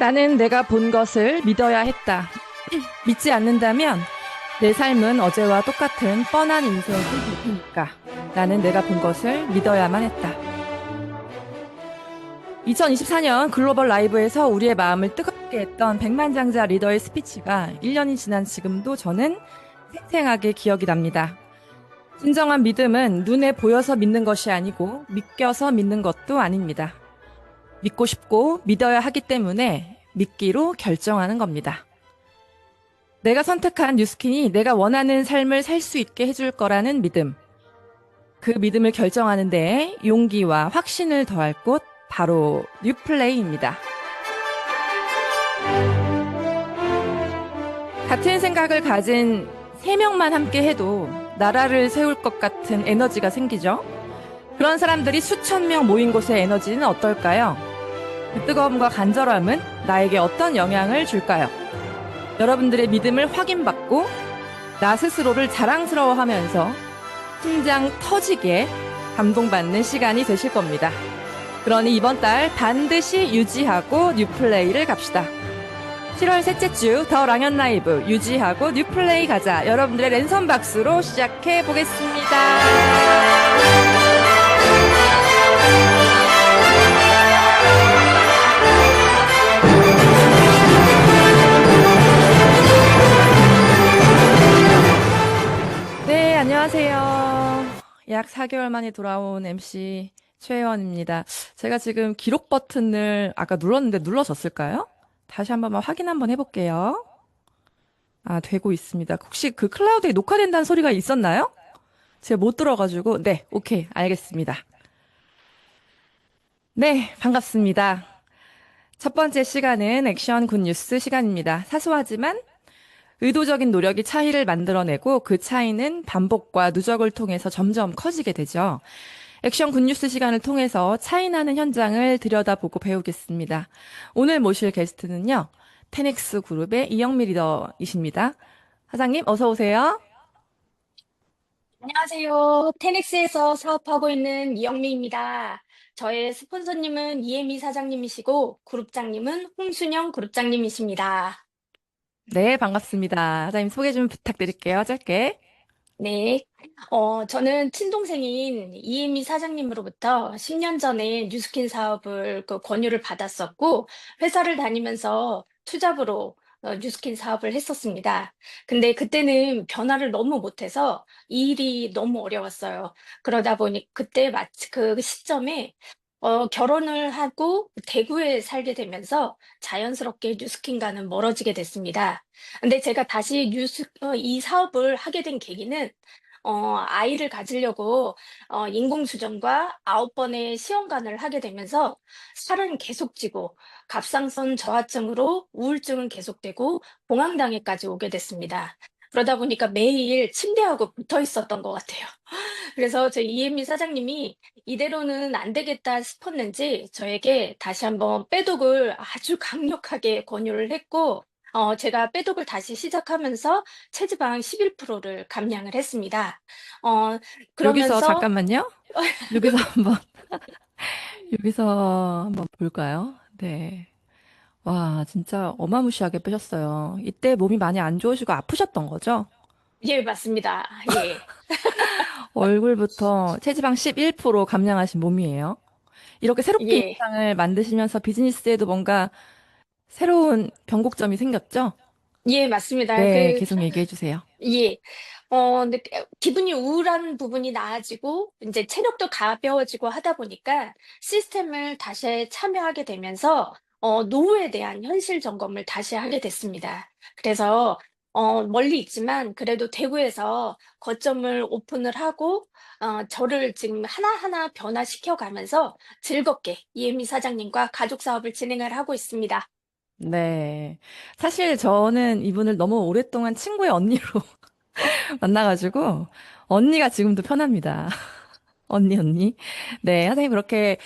나는 내가 본 것을 믿어야 했다. 믿지 않는다면 내 삶은 어제와 똑같은 뻔한 인생이 될 테니까. 나는 내가 본 것을 믿어야만 했다. 2024년 글로벌 라이브에서 우리의 마음을 뜨겁게 했던 백만장자 리더의 스피치가 1년이 지난 지금도 저는 생생하게 기억이 납니다. 진정한 믿음은 눈에 보여서 믿는 것이 아니고 믿겨서 믿는 것도 아닙니다. 믿고 싶고 믿어야 하기 때문에 믿기로 결정하는 겁니다. 내가 선택한 뉴스킨이 내가 원하는 삶을 살 수 있게 해줄 거라는 믿음. 그 믿음을 결정하는 데에 용기와 확신을 더할 곳, 바로 뉴플레이입니다. 같은 생각을 가진 3명만 함께 해도 나라를 세울 것 같은 에너지가 생기죠. 그런 사람들이 수천 명 모인 곳의 에너지는 어떨까요? 그 뜨거움과 간절함은 나에게 어떤 영향을 줄까요? 여러분들의 믿음을 확인받고 나 스스로를 자랑스러워하면서 심장 터지게 감동받는 시간이 되실 겁니다. 그러니 이번 달 반드시 유지하고 뉴플레이를 갑시다. 7월 셋째 주 더 랑현 라이브 유지하고 뉴플레이 가자. 여러분들의 랜선 박수로 시작해 보겠습니다. 네, 안녕하세요. 약 4개월 만에 돌아온 MC 최혜원입니다. 제가 지금 기록 버튼을 아까 눌렀는데 눌러졌을까요? 다시 한번 확인 한번 해볼게요. 아, 되고 있습니다. 혹시 그 클라우드에 녹화된다는 소리가 있었나요? 제가 못 들어가지고, 네, 오케이, 알겠습니다. 네, 반갑습니다. 첫 번째 시간은 액션 굿뉴스 시간입니다. 사소하지만 의도적인 노력이 차이를 만들어내고 그 차이는 반복과 누적을 통해서 점점 커지게 되죠. 액션 굿뉴스 시간을 통해서 차이나는 현장을 들여다보고 배우겠습니다. 오늘 모실 게스트는요. 테넥스 그룹의 이영미 리더이십니다. 사장님 어서 오세요. 안녕하세요. 테넥스에서 사업하고 있는 이영미입니다. 저의 스폰서님은 이혜미 사장님이시고, 그룹장님은 홍순영 그룹장님이십니다. 네, 반갑습니다. 사장님 소개 좀 부탁드릴게요. 짧게. 네. 저는 친동생인 이혜미 사장님으로부터 10년 전에 뉴스킨 사업을 권유를 받았었고, 회사를 다니면서 투잡으로 뉴스킨 사업을 했었습니다. 근데 그때는 변화를 너무 못해서 이 일이 너무 어려웠어요. 그러다 보니 그때 마치 그 시점에 결혼을 하고 대구에 살게 되면서 자연스럽게 뉴스킨과는 멀어지게 됐습니다. 근데 제가 다시 이 사업을 하게 된 계기는 아이를 가지려고 인공수정과 9번의 시험관을 하게 되면서 살은 계속 찌고 갑상선 저하증으로 우울증은 계속되고 공황장애까지 오게 됐습니다. 그러다 보니까 매일 침대하고 붙어 있었던 것 같아요. 그래서 저희 이혜미 사장님이 이대로는 안 되겠다 싶었는지 저에게 다시 한번 빼독을 아주 강력하게 권유를 했고, 제가 빼독을 다시 시작하면서 체지방 11%를 감량을 했습니다. 어, 여기서 그러면서 잠깐만요. 여기서 한번 여기서 한번 볼까요? 네. 와, 진짜 어마무시하게 빼셨어요. 이때 몸이 많이 안 좋으시고 아프셨던 거죠? 예, 맞습니다. 예. 얼굴부터 체지방 11% 감량하신 몸이에요. 이렇게 새롭게 예. 인상을 만드시면서 비즈니스에도 뭔가 새로운 변곡점이 생겼죠? 예, 맞습니다. 네, 계속 얘기해 주세요. 예. 근데 기분이 우울한 부분이 나아지고 이제 체력도 가벼워지고 하다 보니까 시스템을 다시 참여하게 되면서 노후에 대한 현실 점검을 다시 하게 됐습니다. 그래서 멀리 있지만 그래도 대구에서 거점을 오픈을 하고 저를 지금 하나하나 변화시켜 가면서 즐겁게 이혜미 사장님과 가족 사업을 진행을 하고 있습니다. 네. 사실 저는 이분을 너무 오랫동안 친구의 언니로 만나가지고, 언니가 지금도 편합니다. 언니. 네, 선생님 그렇게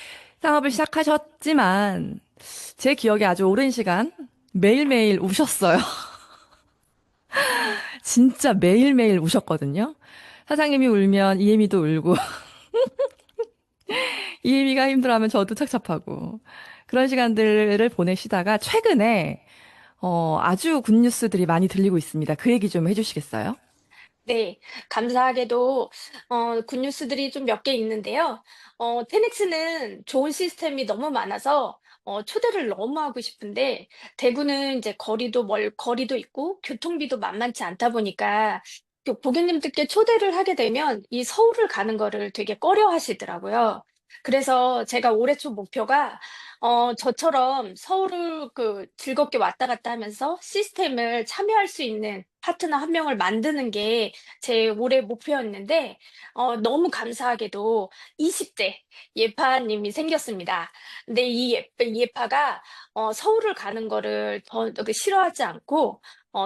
창업을 시작하셨지만, 제 기억에 아주 오랜 시간 매일매일 우셨어요. 진짜 매일매일 우셨거든요. 사장님이 울면 이혜미도 울고, 이미가 힘들어하면 저도 착잡하고. 그런 시간들을 보내시다가 최근에 아주 굿뉴스들이 많이 들리고 있습니다. 그 얘기 좀 해주시겠어요? 네, 감사하게도 굿뉴스들이 좀 몇 개 있는데요. 테넥스는 좋은 시스템이 너무 많아서 초대를 너무 하고 싶은데 대구는 이제 거리도 있고 교통비도 만만치 않다 보니까 그 고객님들께 초대를 하게 되면 이 서울을 가는 거를 되게 꺼려 하시더라고요. 그래서 제가 올해 초 목표가 저처럼 서울을 그 즐겁게 왔다 갔다 하면서 시스템을 참여할 수 있는 파트너 한 명을 만드는 게 제 올해 목표였는데, 너무 감사하게도 20대 예파님이 생겼습니다. 근데 이 예파가 서울을 가는 거를 더 싫어하지 않고,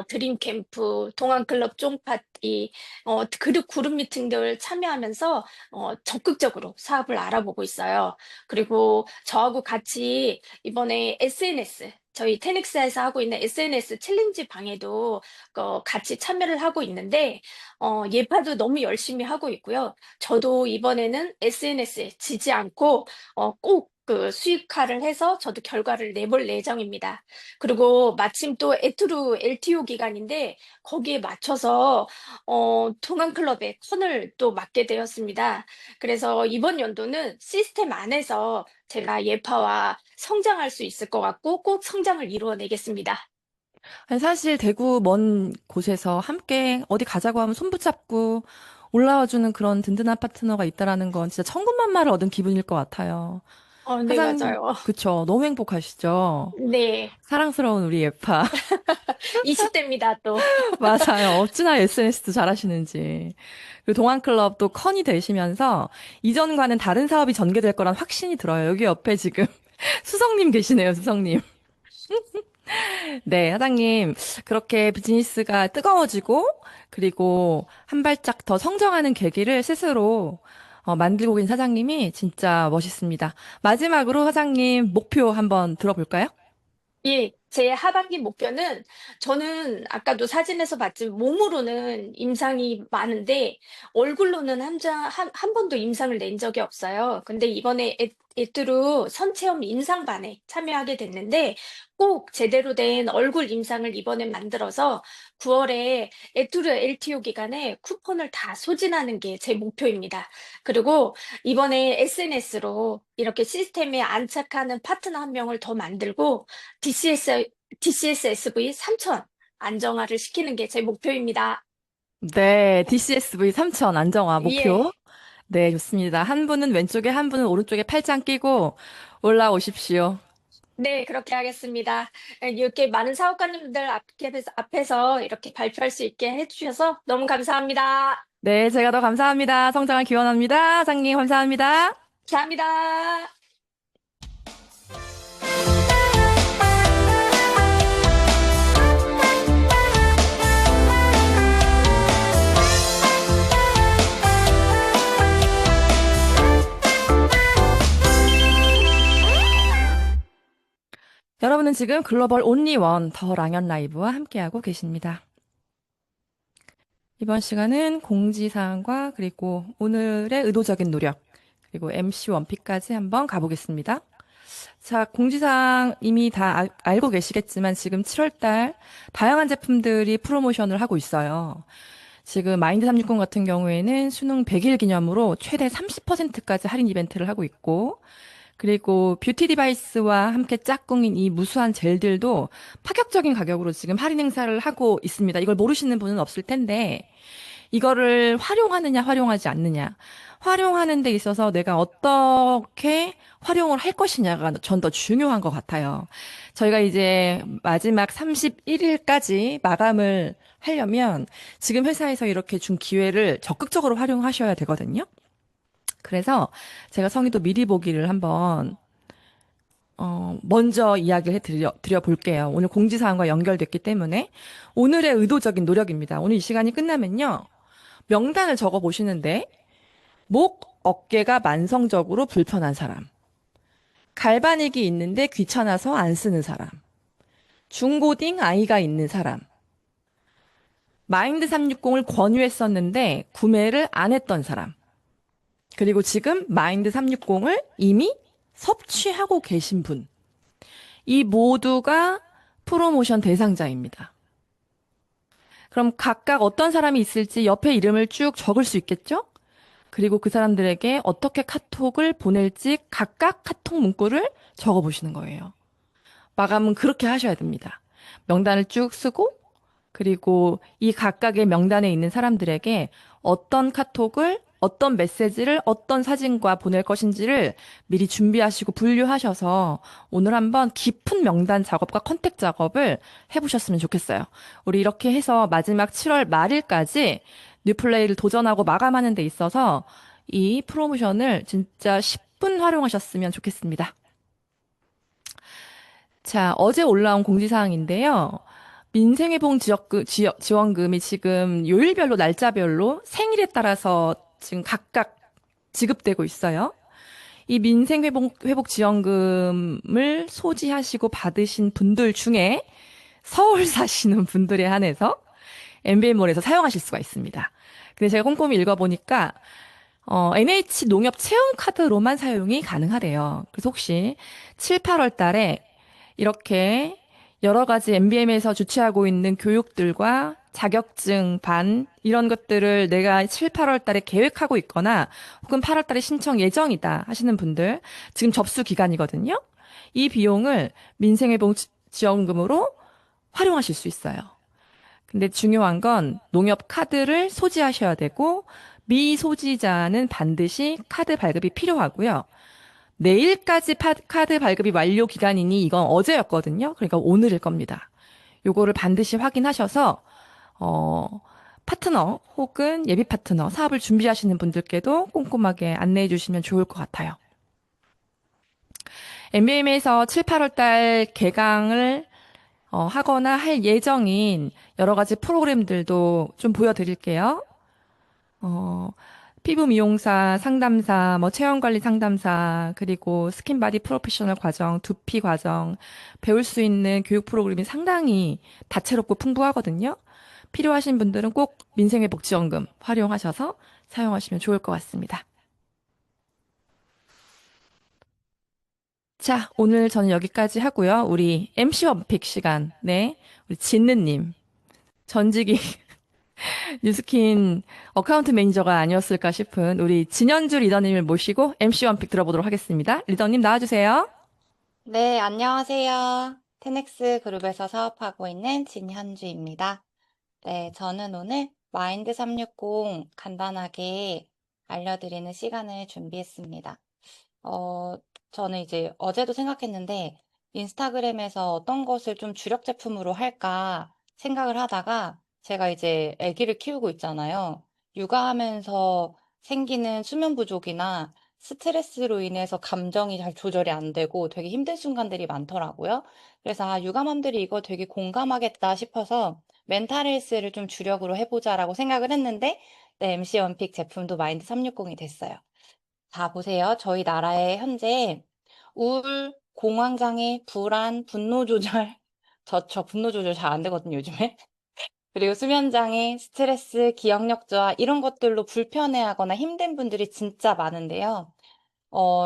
드림 캠프, 동안클럽 쫑파티, 그룹 미팅들 참여하면서 적극적으로 사업을 알아보고 있어요. 그리고 저하고 같이 이번에 SNS, 저희 테닉스에서 하고 있는 SNS 챌린지 방에도 같이 참여를 하고 있는데, 예파도 너무 열심히 하고 있고요. 저도 이번에는 SNS에 지지 않고, 꼭 그 수익화를 해서 저도 결과를 내볼 예정입니다. 그리고 마침 또 에투르 LTO 기간인데, 거기에 맞춰서, 동안클럽의 컨을 또 맡게 되었습니다. 그래서 이번 연도는 시스템 안에서 제가 예파와 성장할 수 있을 것 같고, 꼭 성장을 이루어내겠습니다. 아니, 사실 대구 먼 곳에서 함께 어디 가자고 하면 손 붙잡고 올라와주는 그런 든든한 파트너가 있다라는 건 진짜 천군만마를 얻은 기분일 것 같아요. 네, 맞아요. 그쵸. 너무 행복하시죠? 네, 사랑스러운 우리 예파. 20대입니다, 또. 맞아요. 어찌나 SNS도 잘하시는지. 그리고 동안클럽도 컨이 되시면서 이전과는 다른 사업이 전개될 거란 확신이 들어요. 여기 옆에 지금 수성님 계시네요, 수성님. 네, 사장님. 그렇게 비즈니스가 뜨거워지고, 그리고 한 발짝 더 성장하는 계기를 스스로 만들고 계신 사장님이 진짜 멋있습니다. 마지막으로 사장님 목표 한번 들어볼까요? 예, 제 하반기 목표는 저는 아까도 사진에서 봤지만 몸으로는 임상이 많은데 얼굴로는 한 번도 임상을 낸 적이 없어요. 근데 이번에 에뚜루 선체험 임상반에 참여하게 됐는데 꼭 제대로 된 얼굴 임상을 이번에 만들어서 9월에 에뚜르 LTO 기간에 쿠폰을 다 소진하는 게 제 목표입니다. 그리고 이번에 SNS로 이렇게 시스템에 안착하는 파트너 한 명을 더 만들고 DCSSV 3000 안정화를 시키는 게 제 목표입니다. 네, DCSV 3000 안정화 예. 목표. 네, 좋습니다. 한 분은 왼쪽에, 한 분은 오른쪽에 팔짱 끼고 올라오십시오. 네, 그렇게 하겠습니다. 이렇게 많은 사업가님들 앞에서 이렇게 발표할 수 있게 해주셔서 너무 감사합니다. 네, 제가 더 감사합니다. 성장을 기원합니다. 사장님, 감사합니다. 감사합니다. 여러분은 지금 글로벌 온리원 더 랑연 라이브와 함께하고 계십니다. 이번 시간은 공지사항과 그리고 오늘의 의도적인 노력, 그리고 MC 원픽까지 한번 가보겠습니다. 자, 공지사항 이미 다 알고 계시겠지만 지금 7월달 다양한 제품들이 프로모션을 하고 있어요. 지금 마인드 360 같은 경우에는 수능 100일 기념으로 최대 30%까지 할인 이벤트를 하고 있고, 그리고 뷰티 디바이스와 함께 짝꿍인 이 무수한 젤들도 파격적인 가격으로 지금 할인 행사를 하고 있습니다. 이걸 모르시는 분은 없을 텐데, 이거를 활용하느냐, 활용하지 않느냐. 활용하는 데 있어서 내가 어떻게 활용을 할 것이냐가 전 더 중요한 것 같아요. 저희가 이제 마지막 31일까지 마감을 하려면 지금 회사에서 이렇게 준 기회를 적극적으로 활용하셔야 되거든요. 그래서 제가 성의도 미리 보기를 한번 먼저 이야기를 드려 볼게요. 오늘 공지사항과 연결됐기 때문에 오늘의 의도적인 노력입니다. 오늘 이 시간이 끝나면요. 명단을 적어 보시는데 목, 어깨가 만성적으로 불편한 사람, 갈바닉이 있는데 귀찮아서 안 쓰는 사람, 중고딩 아이가 있는 사람, 마인드 360을 권유했었는데 구매를 안 했던 사람, 그리고 지금 마인드 360을 이미 섭취하고 계신 분. 이 모두가 프로모션 대상자입니다. 그럼 각각 어떤 사람이 있을지 옆에 이름을 쭉 적을 수 있겠죠? 그리고 그 사람들에게 어떻게 카톡을 보낼지 각각 카톡 문구를 적어 보시는 거예요. 마감은 그렇게 하셔야 됩니다. 명단을 쭉 쓰고, 그리고 이 각각의 명단에 있는 사람들에게 어떤 카톡을, 어떤 메시지를, 어떤 사진과 보낼 것인지를 미리 준비하시고 분류하셔서 오늘 한번 깊은 명단 작업과 컨택 작업을 해보셨으면 좋겠어요. 우리 이렇게 해서 마지막 7월 말일까지 뉴플레이를 도전하고 마감하는 데 있어서 이 프로모션을 진짜 10분 활용하셨으면 좋겠습니다. 자, 어제 올라온 공지사항인데요. 민생회복 지원금이 지금 요일별로 날짜별로 생일에 따라서 지금 각각 지급되고 있어요. 이 민생회복 지원금을 소지하시고 받으신 분들 중에 서울 사시는 분들에 한해서 MBM몰에서 사용하실 수가 있습니다. 근데 제가 꼼꼼히 읽어보니까 NH 농협 체험 카드로만 사용이 가능하대요. 그래서 혹시 7, 8월 달에 이렇게 여러 가지 MBM에서 주최하고 있는 교육들과 자격증 반 이런 것들을 내가 7, 8월 달에 계획하고 있거나 혹은 8월 달에 신청 예정이다 하시는 분들 지금 접수 기간이거든요. 이 비용을 민생회복 지원금으로 활용하실 수 있어요. 근데 중요한 건 농협 카드를 소지하셔야 되고 미소지자는 반드시 카드 발급이 필요하고요. 내일까지 카드 발급이 완료 기간이니 이건 어제였거든요. 그러니까 오늘일 겁니다. 요거를 반드시 확인하셔서 파트너 혹은 예비 파트너 사업을 준비하시는 분들께도 꼼꼼하게 안내해 주시면 좋을 것 같아요. MBM에서 7, 8월 달 개강을 하거나 할 예정인 여러 가지 프로그램들도 좀 보여드릴게요. 어, 피부 미용사 상담사, 뭐 체형관리 상담사, 그리고 스킨바디 프로페셔널 과정, 두피 과정, 배울 수 있는 교육 프로그램이 상당히 다채롭고 풍부하거든요. 필요하신 분들은 꼭 민생회복지원금 활용하셔서 사용하시면 좋을 것 같습니다. 자, 오늘 저는 여기까지 하고요. 우리 MC 원픽 시간, 네, 우리 진느님, 전직이 뉴스킨 어카운트 매니저가 아니었을까 싶은 우리 진현주 리더님을 모시고 MC 원픽 들어보도록 하겠습니다. 리더님 나와주세요. 네, 안녕하세요. 테넥스 그룹에서 사업하고 있는 진현주입니다. 네, 저는 오늘 마인드 360 간단하게 알려드리는 시간을 준비했습니다. 어, 저는 이제 어제도 생각했는데 인스타그램에서 어떤 것을 좀 주력 제품으로 할까 생각을 하다가 제가 이제 아기를 키우고 있잖아요. 육아하면서 생기는 수면 부족이나 스트레스로 인해서 감정이 잘 조절이 안 되고 되게 힘든 순간들이 많더라고요. 그래서 육아맘들이 이거 되게 공감하겠다 싶어서 멘탈 헬스를 좀 주력으로 해보자라고 생각을 했는데 네, MC 원픽 제품도 마인드 360이 됐어요. 자, 보세요. 저희 나라에 현재 우울, 공황장애, 불안, 분노 조절, 저 분노 조절 잘 안 되거든요, 요즘에. 그리고 수면장애, 스트레스, 기억력 저하, 이런 것들로 불편해하거나 힘든 분들이 진짜 많은데요.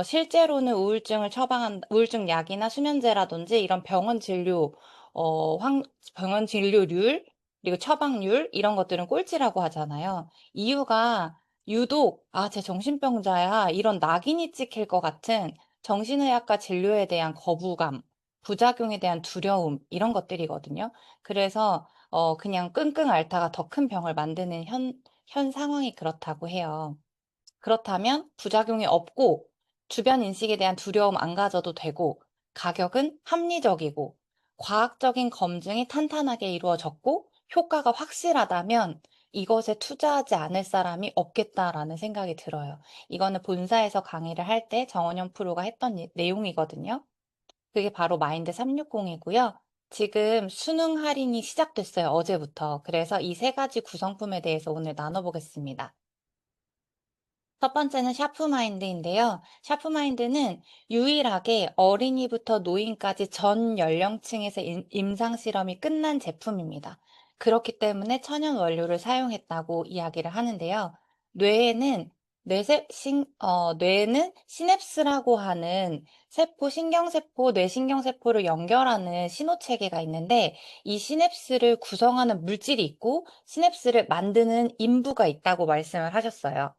실제로는 우울증 약이나 수면제라든지 이런 병원 진료률, 그리고 처방률, 이런 것들은 꼴찌라고 하잖아요. 이유가 유독, 쟤 정신병자야, 이런 낙인이 찍힐 것 같은 정신의학과 진료에 대한 거부감, 부작용에 대한 두려움, 이런 것들이거든요. 그래서, 그냥 끙끙 앓다가 더 큰 병을 만드는 현 상황이 그렇다고 해요. 그렇다면 부작용이 없고 주변 인식에 대한 두려움 안 가져도 되고 가격은 합리적이고 과학적인 검증이 탄탄하게 이루어졌고 효과가 확실하다면 이것에 투자하지 않을 사람이 없겠다라는 생각이 들어요. 이거는 본사에서 강의를 할 때 정원영 프로가 했던 내용이거든요. 그게 바로 마인드 360이고요. 지금 수능 할인이 시작됐어요, 어제부터. 그래서 이 세 가지 구성품에 대해서 오늘 나눠보겠습니다. 첫 번째는 샤프마인드인데요. 샤프마인드는 유일하게 어린이부터 노인까지 전 연령층에서 임상 실험이 끝난 제품입니다. 그렇기 때문에 천연 원료를 사용했다고 이야기를 하는데요. 뇌에는 뇌는 시냅스라고 하는 세포, 신경세포, 뇌신경세포를 연결하는 신호체계가 있는데 이 시냅스를 구성하는 물질이 있고 시냅스를 만드는 인부가 있다고 말씀을 하셨어요.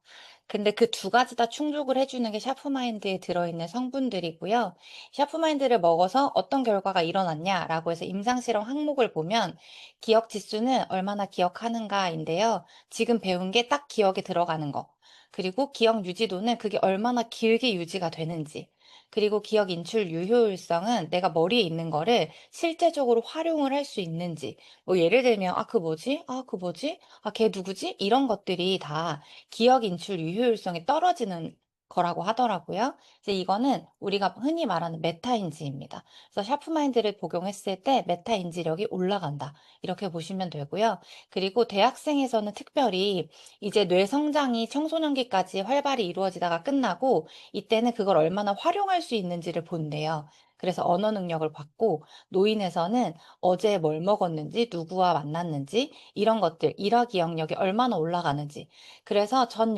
근데 그 두 가지 다 충족을 해주는 게 샤프마인드에 들어있는 성분들이고요. 샤프마인드를 먹어서 어떤 결과가 일어났냐라고 해서 임상실험 항목을 보면 기억 지수는 얼마나 기억하는가인데요. 지금 배운 게 딱 기억에 들어가는 거. 그리고 기억 유지도는 그게 얼마나 길게 유지가 되는지. 그리고 기억 인출 유효율성은 내가 머리에 있는 거를 실제적으로 활용을 할 수 있는지. 뭐 예를 들면, 아, 그 뭐지? 아, 그 뭐지? 아, 걔 누구지? 이런 것들이 다 기억 인출 유효율성이 떨어지는 거라고 하더라고요. 그래서 이거는 우리가 흔히 말하는 메타인지입니다. 그래서 샤프마인드를 복용했을 때 메타인지력이 올라간다. 이렇게 보시면 되고요. 그리고 대학생에서는 특별히 이제 뇌 성장이 청소년기까지 활발히 이루어지다가 끝나고 이때는 그걸 얼마나 활용할 수 있는지를 본대요. 그래서 언어 능력을 받고 노인에서는 어제 뭘 먹었는지, 누구와 만났는지, 이런 것들, 일화 기억력이 얼마나 올라가는지. 그래서 전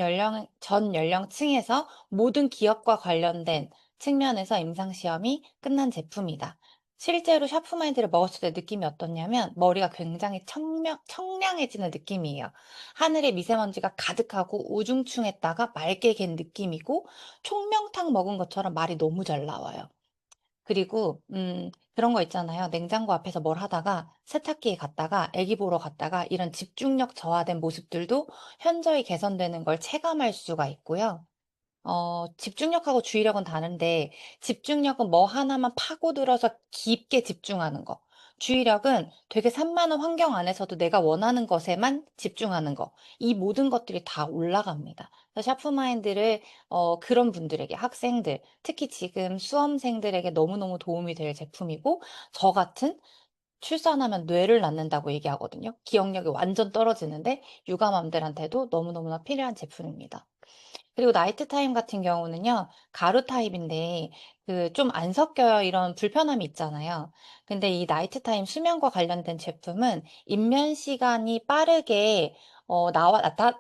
연령층에서 모든 기억과 관련된 측면에서 임상시험이 끝난 제품이다. 실제로 샤프마인드를 먹었을 때 느낌이 어떻냐면 머리가 굉장히 청량해지는 느낌이에요. 하늘에 미세먼지가 가득하고 우중충했다가 맑게 갠 느낌이고 총명탕 먹은 것처럼 말이 너무 잘 나와요. 그리고 그런 거 있잖아요. 냉장고 앞에서 뭘 하다가 세탁기에 갔다가 애기 보러 갔다가 이런 집중력 저하된 모습들도 현저히 개선되는 걸 체감할 수가 있고요. 집중력하고 주의력은 다른데 집중력은 뭐 하나만 파고들어서 깊게 집중하는 거. 주의력은 되게 산만한 환경 안에서도 내가 원하는 것에만 집중하는 거. 이 모든 것들이 다 올라갑니다. 그래서 샤프마인드를 그런 분들에게 학생들, 특히 지금 수험생들에게 너무너무 도움이 될 제품이고 저 같은 출산하면 뇌를 낳는다고 얘기하거든요. 기억력이 완전 떨어지는데 육아맘들한테도 너무너무나 필요한 제품입니다. 그리고 나이트 타임 같은 경우는요, 가루 타입인데, 그 좀 안 섞여요. 이런 불편함이 있잖아요. 근데 이 나이트 타임 수면과 관련된 제품은 입면 시간이 빠르게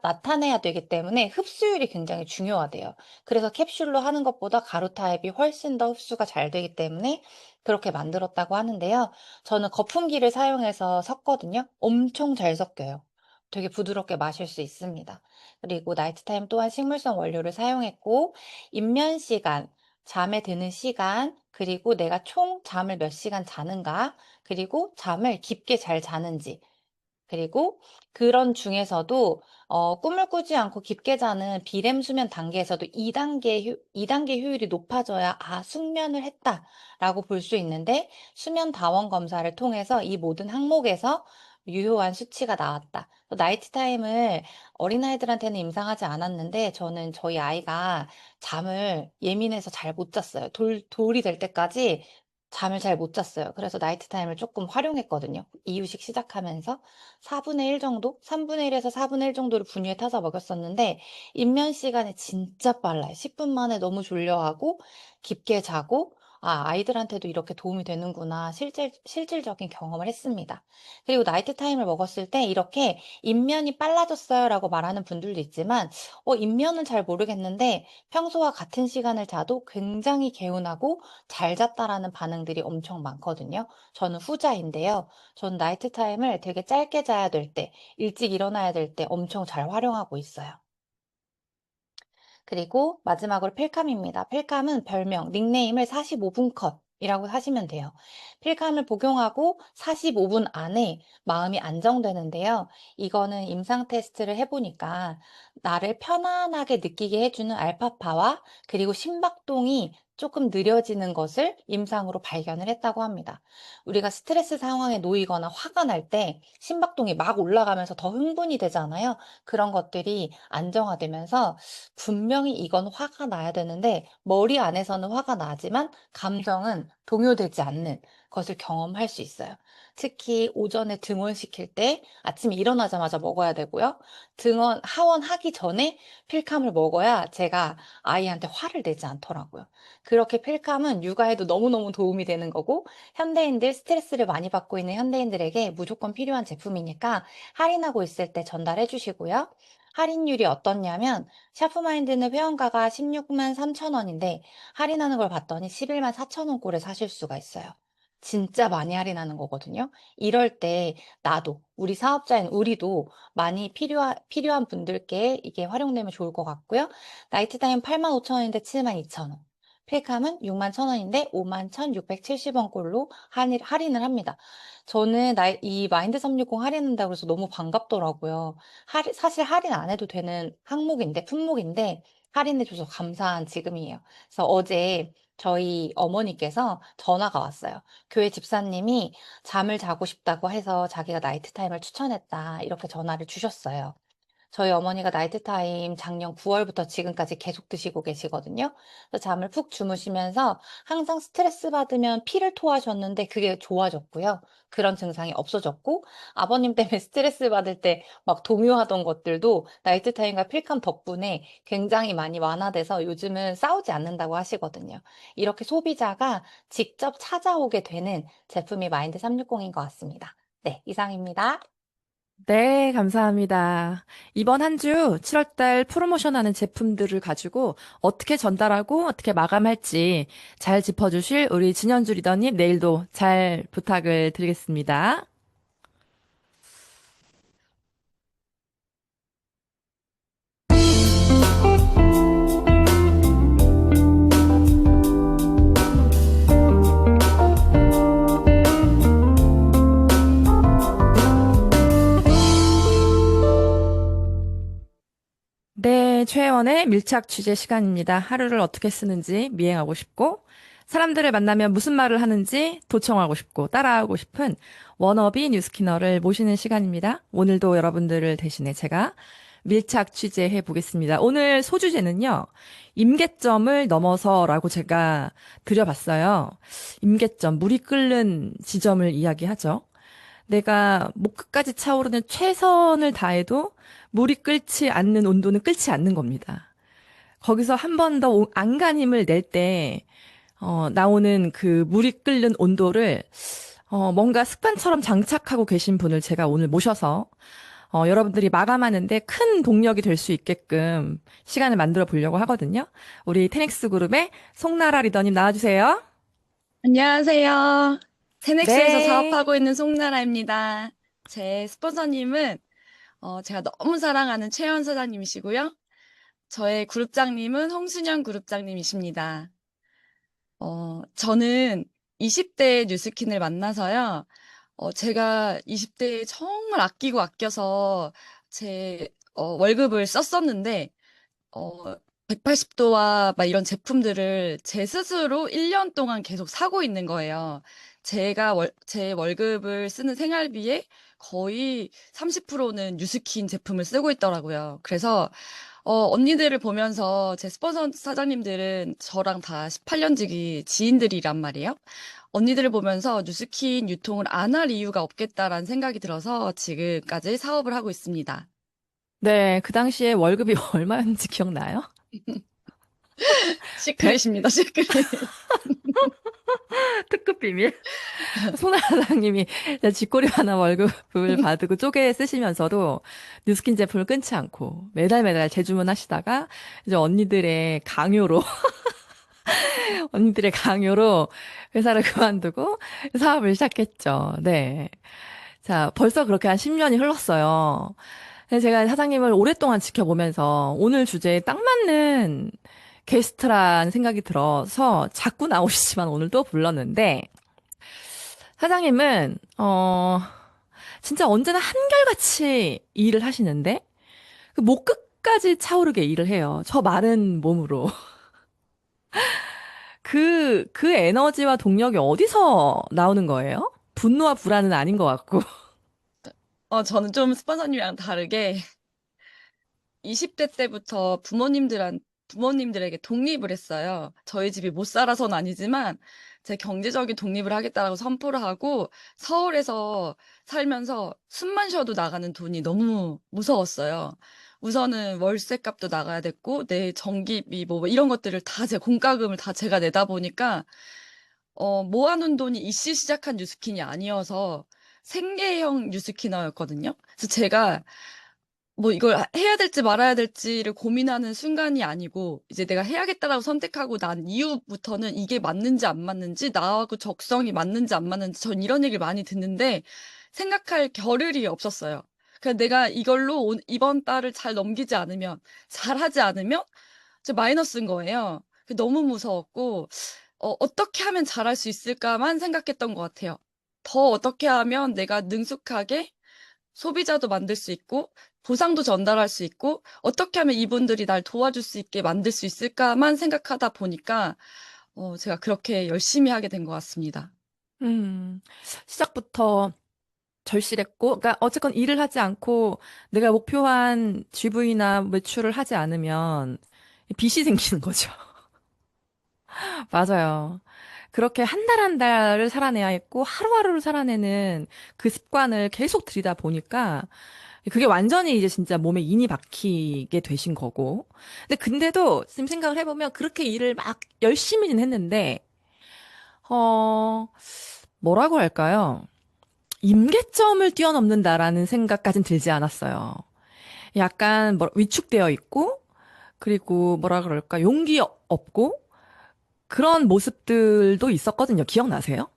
나타내야 되기 때문에 흡수율이 굉장히 중요하대요. 그래서 캡슐로 하는 것보다 가루 타입이 훨씬 더 흡수가 잘 되기 때문에 그렇게 만들었다고 하는데요. 저는 거품기를 사용해서 섞거든요. 엄청 잘 섞여요. 되게 부드럽게 마실 수 있습니다. 그리고 나이트 타임 또한 식물성 원료를 사용했고, 입면 시간, 잠에 드는 시간, 그리고 내가 총 잠을 몇 시간 자는가, 그리고 잠을 깊게 잘 자는지, 그리고 그런 중에서도 꿈을 꾸지 않고 깊게 자는 비렘 수면 단계에서도 2단계 효율이 높아져야 숙면을 했다라고 볼 수 있는데 수면 다원 검사를 통해서 이 모든 항목에서 유효한 수치가 나왔다. 나이트 타임을 어린아이들한테는 임상하지 않았는데 저는 저희 아이가 잠을 예민해서 잘 못 잤어요. 돌이 될 때까지 잠을 잘 못 잤어요. 그래서 나이트 타임을 조금 활용했거든요. 이유식 시작하면서 4분의 1 정도? 3분의 1에서 4분의 1 정도를 분유에 타서 먹였었는데 입면 시간이 진짜 빨라요. 10분 만에 너무 졸려하고 깊게 자고 아이들한테도 이렇게 도움이 되는구나 실질적인 경험을 했습니다. 그리고 나이트 타임을 먹었을 때 이렇게 입면이 빨라졌어요라고 말하는 분들도 있지만 입면은 잘 모르겠는데 평소와 같은 시간을 자도 굉장히 개운하고 잘 잤다라는 반응들이 엄청 많거든요. 저는 후자인데요. 전 나이트 타임을 되게 짧게 자야 될 때, 일찍 일어나야 될 때 엄청 잘 활용하고 있어요. 그리고 마지막으로 필캄입니다. 필캄은 별명, 닉네임을 45분 컷이라고 하시면 돼요. 필캄을 복용하고 45분 안에 마음이 안정되는데요. 이거는 임상 테스트를 해보니까 나를 편안하게 느끼게 해주는 알파파와 그리고 심박동이 조금 느려지는 것을 임상으로 발견을 했다고 합니다. 우리가 스트레스 상황에 놓이거나 화가 날 때 심박동이 막 올라가면서 더 흥분이 되잖아요. 그런 것들이 안정화되면서 분명히 이건 화가 나야 되는데 머리 안에서는 화가 나지만 감정은 동요되지 않는 것을 경험할 수 있어요. 특히 오전에 등원시킬 때 아침에 일어나자마자 먹어야 되고요. 하원하기 전에 필캄을 먹어야 제가 아이한테 화를 내지 않더라고요. 그렇게 필캄은 육아에도 너무너무 도움이 되는 거고 현대인들 스트레스를 많이 받고 있는 현대인들에게 무조건 필요한 제품이니까 할인하고 있을 때 전달해 주시고요. 할인율이 어떻냐면 샤프마인드는 회원가가 16만 3천 원인데 할인하는 걸 봤더니 11만 4천 원 꼴에 사실 수가 있어요. 진짜 많이 할인하는 거거든요. 이럴 때 나도 우리 사업자인 우리도 많이 필요한 분들께 이게 활용되면 좋을 것 같고요. 나이트타임 8만 5천 원인데 7만 2천 원. 필캄은 6만 1천 원인데 5만 1,670원 꼴로 할인을 합니다. 저는 이 마인드 360 할인한다고 해서 너무 반갑더라고요. 사실 할인 안 해도 되는 품목인데 할인해줘서 감사한 지금이에요. 그래서 어제 저희 어머니께서 전화가 왔어요. 교회 집사님이 잠을 자고 싶다고 해서 자기가 나이트 타임을 추천했다. 이렇게 전화를 주셨어요. 저희 어머니가 나이트 타임 작년 9월부터 지금까지 계속 드시고 계시거든요. 그래서 잠을 푹 주무시면서 항상 스트레스 받으면 피를 토하셨는데 그게 좋아졌고요. 그런 증상이 없어졌고 아버님 때문에 스트레스 받을 때 막 동요하던 것들도 나이트 타임과 필캄 덕분에 굉장히 많이 완화돼서 요즘은 싸우지 않는다고 하시거든요. 이렇게 소비자가 직접 찾아오게 되는 제품이 마인드 360인 것 같습니다. 네, 이상입니다. 네, 감사합니다. 이번 한 주 7월달 프로모션하는 제품들을 가지고 어떻게 전달하고 어떻게 마감할지 잘 짚어주실 우리 진현주 리더님 내일도 잘 부탁을 드리겠습니다. 네, 최혜원의 밀착 취재 시간입니다. 하루를 어떻게 쓰는지 미행하고 싶고, 사람들을 만나면 무슨 말을 하는지 도청하고 싶고, 따라하고 싶은 워너비 뉴스키너를 모시는 시간입니다. 오늘도 여러분들을 대신해 제가 밀착 취재해 보겠습니다. 오늘 소주제는요, 임계점을 넘어서라고 제가 드려봤어요. 임계점, 물이 끓는 지점을 이야기하죠. 내가 목 끝까지 차오르는 최선을 다해도 물이 끓지 않는 온도는 끓지 않는 겁니다. 거기서 한 번 더 안간힘을 낼 때, 나오는 그 물이 끓는 온도를, 뭔가 습관처럼 장착하고 계신 분을 제가 오늘 모셔서, 여러분들이 마감하는데 큰 동력이 될 수 있게끔 시간을 만들어 보려고 하거든요. 우리 테넥스 그룹의 송나라 리더님 나와주세요. 안녕하세요. 테넥스에서 네. 사업하고 있는 송나라입니다. 제 스폰서님은 제가 너무 사랑하는 최현 사장님이시고요. 저의 그룹장님은 홍순영 그룹장님이십니다. 저는 20대 뉴스킨을 만나서요. 제가 20대에 정말 아끼고 아껴서 제 월급을 썼었는데 180도와 막 이런 제품들을 제 스스로 1년 동안 계속 사고 있는 거예요. 제 월급을 쓰는 생활비에 거의 30%는 뉴스킨 제품을 쓰고 있더라고요. 그래서, 언니들을 보면서 제 스폰서 사장님들은 저랑 다 18년 지기 지인들이란 말이에요. 언니들을 보면서 뉴스킨 유통을 안 할 이유가 없겠다라는 생각이 들어서 지금까지 사업을 하고 있습니다. 네, 그 당시에 월급이 얼마였는지 기억나요? 100? 시크릿입니다, 시크릿. 특급 비밀? 송나라 사장님이 쥐꼬리 하나 월급을 받고 쪼개 쓰시면서도 뉴스킨 제품을 끊지 않고 매달 매달 재주문하시다가 이제 언니들의 강요로 회사를 그만두고 사업을 시작했죠. 네. 자, 벌써 그렇게 한 10년이 흘렀어요. 근데 제가 사장님을 오랫동안 지켜보면서 오늘 주제에 딱 맞는 게스트라는 생각이 들어서 자꾸 나오시지만 오늘 또 불렀는데 사장님은 진짜 언제나 한결같이 일을 하시는데 그 목 끝까지 차오르게 일을 해요. 저 마른 몸으로. 그 에너지와 동력이 어디서 나오는 거예요? 분노와 불안은 아닌 것 같고. 저는 좀 스폰서님이랑 다르게 20대 때부터 부모님들에게 독립을 했어요. 저희 집이 못 살아서는 아니지만 제 경제적인 독립을 하겠다라고 선포를 하고 서울에서 살면서 숨만 쉬어도 나가는 돈이 너무 무서웠어요. 우선은 월세값도 나가야 됐고 내 전기비 뭐 이런 것들을 다 제 공과금을 다 제가 내다 보니까 모아놓은 돈이 이씨 시작한 뉴스킨이 아니어서 생계형 뉴스키너였거든요. 그래서 제가 뭐 이걸 해야 될지 말아야 될지를 고민하는 순간이 아니고 이제 내가 해야겠다라고 선택하고 난 이후부터는 이게 맞는지 안 맞는지 나하고 적성이 맞는지 안 맞는지 전 이런 얘기를 많이 듣는데 생각할 겨를이 없었어요. 그러니까 내가 이걸로 이번 달을 잘 넘기지 않으면 잘하지 않으면 이제 마이너스인 거예요. 너무 무서웠고 어떻게 하면 잘할 수 있을까만 생각했던 것 같아요. 더 어떻게 하면 내가 능숙하게 소비자도 만들 수 있고 보상도 전달할 수 있고 어떻게 하면 이분들이 날 도와줄 수 있게 만들 수 있을까만 생각하다 보니까 제가 그렇게 열심히 하게 된 것 같습니다. 음, 시작부터 절실했고, 그러니까 어쨌건 일을 하지 않고 내가 목표한 GV나 매출을 하지 않으면 빚이 생기는 거죠. 맞아요. 그렇게 한 달 한 달을 살아내야 했고, 하루하루를 살아내는 그 습관을 계속 들이다 보니까, 그게 완전히 이제 진짜 몸에 인이 박히게 되신 거고. 근데도 지금 생각을 해보면 그렇게 일을 막 열심히는 했는데, 어, 뭐라고 할까요? 임계점을 뛰어넘는다라는 생각까진 들지 않았어요. 약간 위축되어 있고, 그리고 뭐라 그럴까, 용기 없고, 그런 모습들도 있었거든요. 기억나세요?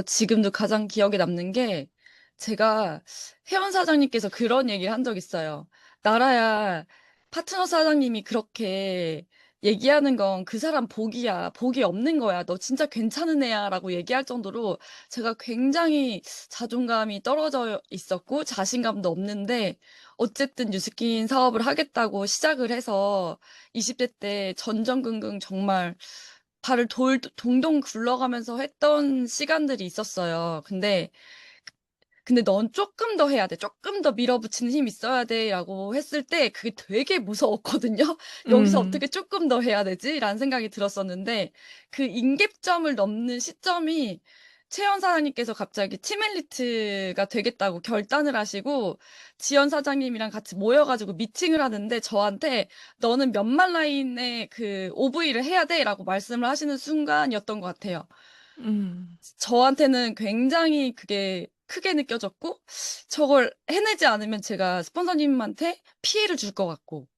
지금도 가장 기억에 남는 게 제가 회원 사장님께서 그런 얘기를 한 적 있어요. 나라야, 파트너 사장님이 그렇게 얘기하는 건 그 사람 복이야. 복이 없는 거야. 너 진짜 괜찮은 애야. 라고 얘기할 정도로 제가 굉장히 자존감이 떨어져 있었고 자신감도 없는데 어쨌든 뉴스킨 사업을 하겠다고 시작을 해서 20대 때 전전긍긍 정말 발을 동동 굴러가면서 했던 시간들이 있었어요. 근데 넌 조금 더 해야 돼. 조금 더 밀어붙이는 힘 있어야 돼. 라고 했을 때 그게 되게 무서웠거든요. 여기서 음, 어떻게 조금 더 해야 되지? 라는 생각이 들었었는데 그 임계점을 넘는 시점이 최연 사장님께서 갑자기 팀 엘리트가 되겠다고 결단을 하시고 지연 사장님이랑 같이 모여가지고 미팅을 하는데 저한테 너는 몇만 라인의 그 OV를 해야 돼. 라고 말씀을 하시는 순간이었던 것 같아요. 음, 저한테는 굉장히 그게 크게 느껴졌고, 저걸 해내지 않으면 제가 스폰서님한테 피해를 줄 것 같고,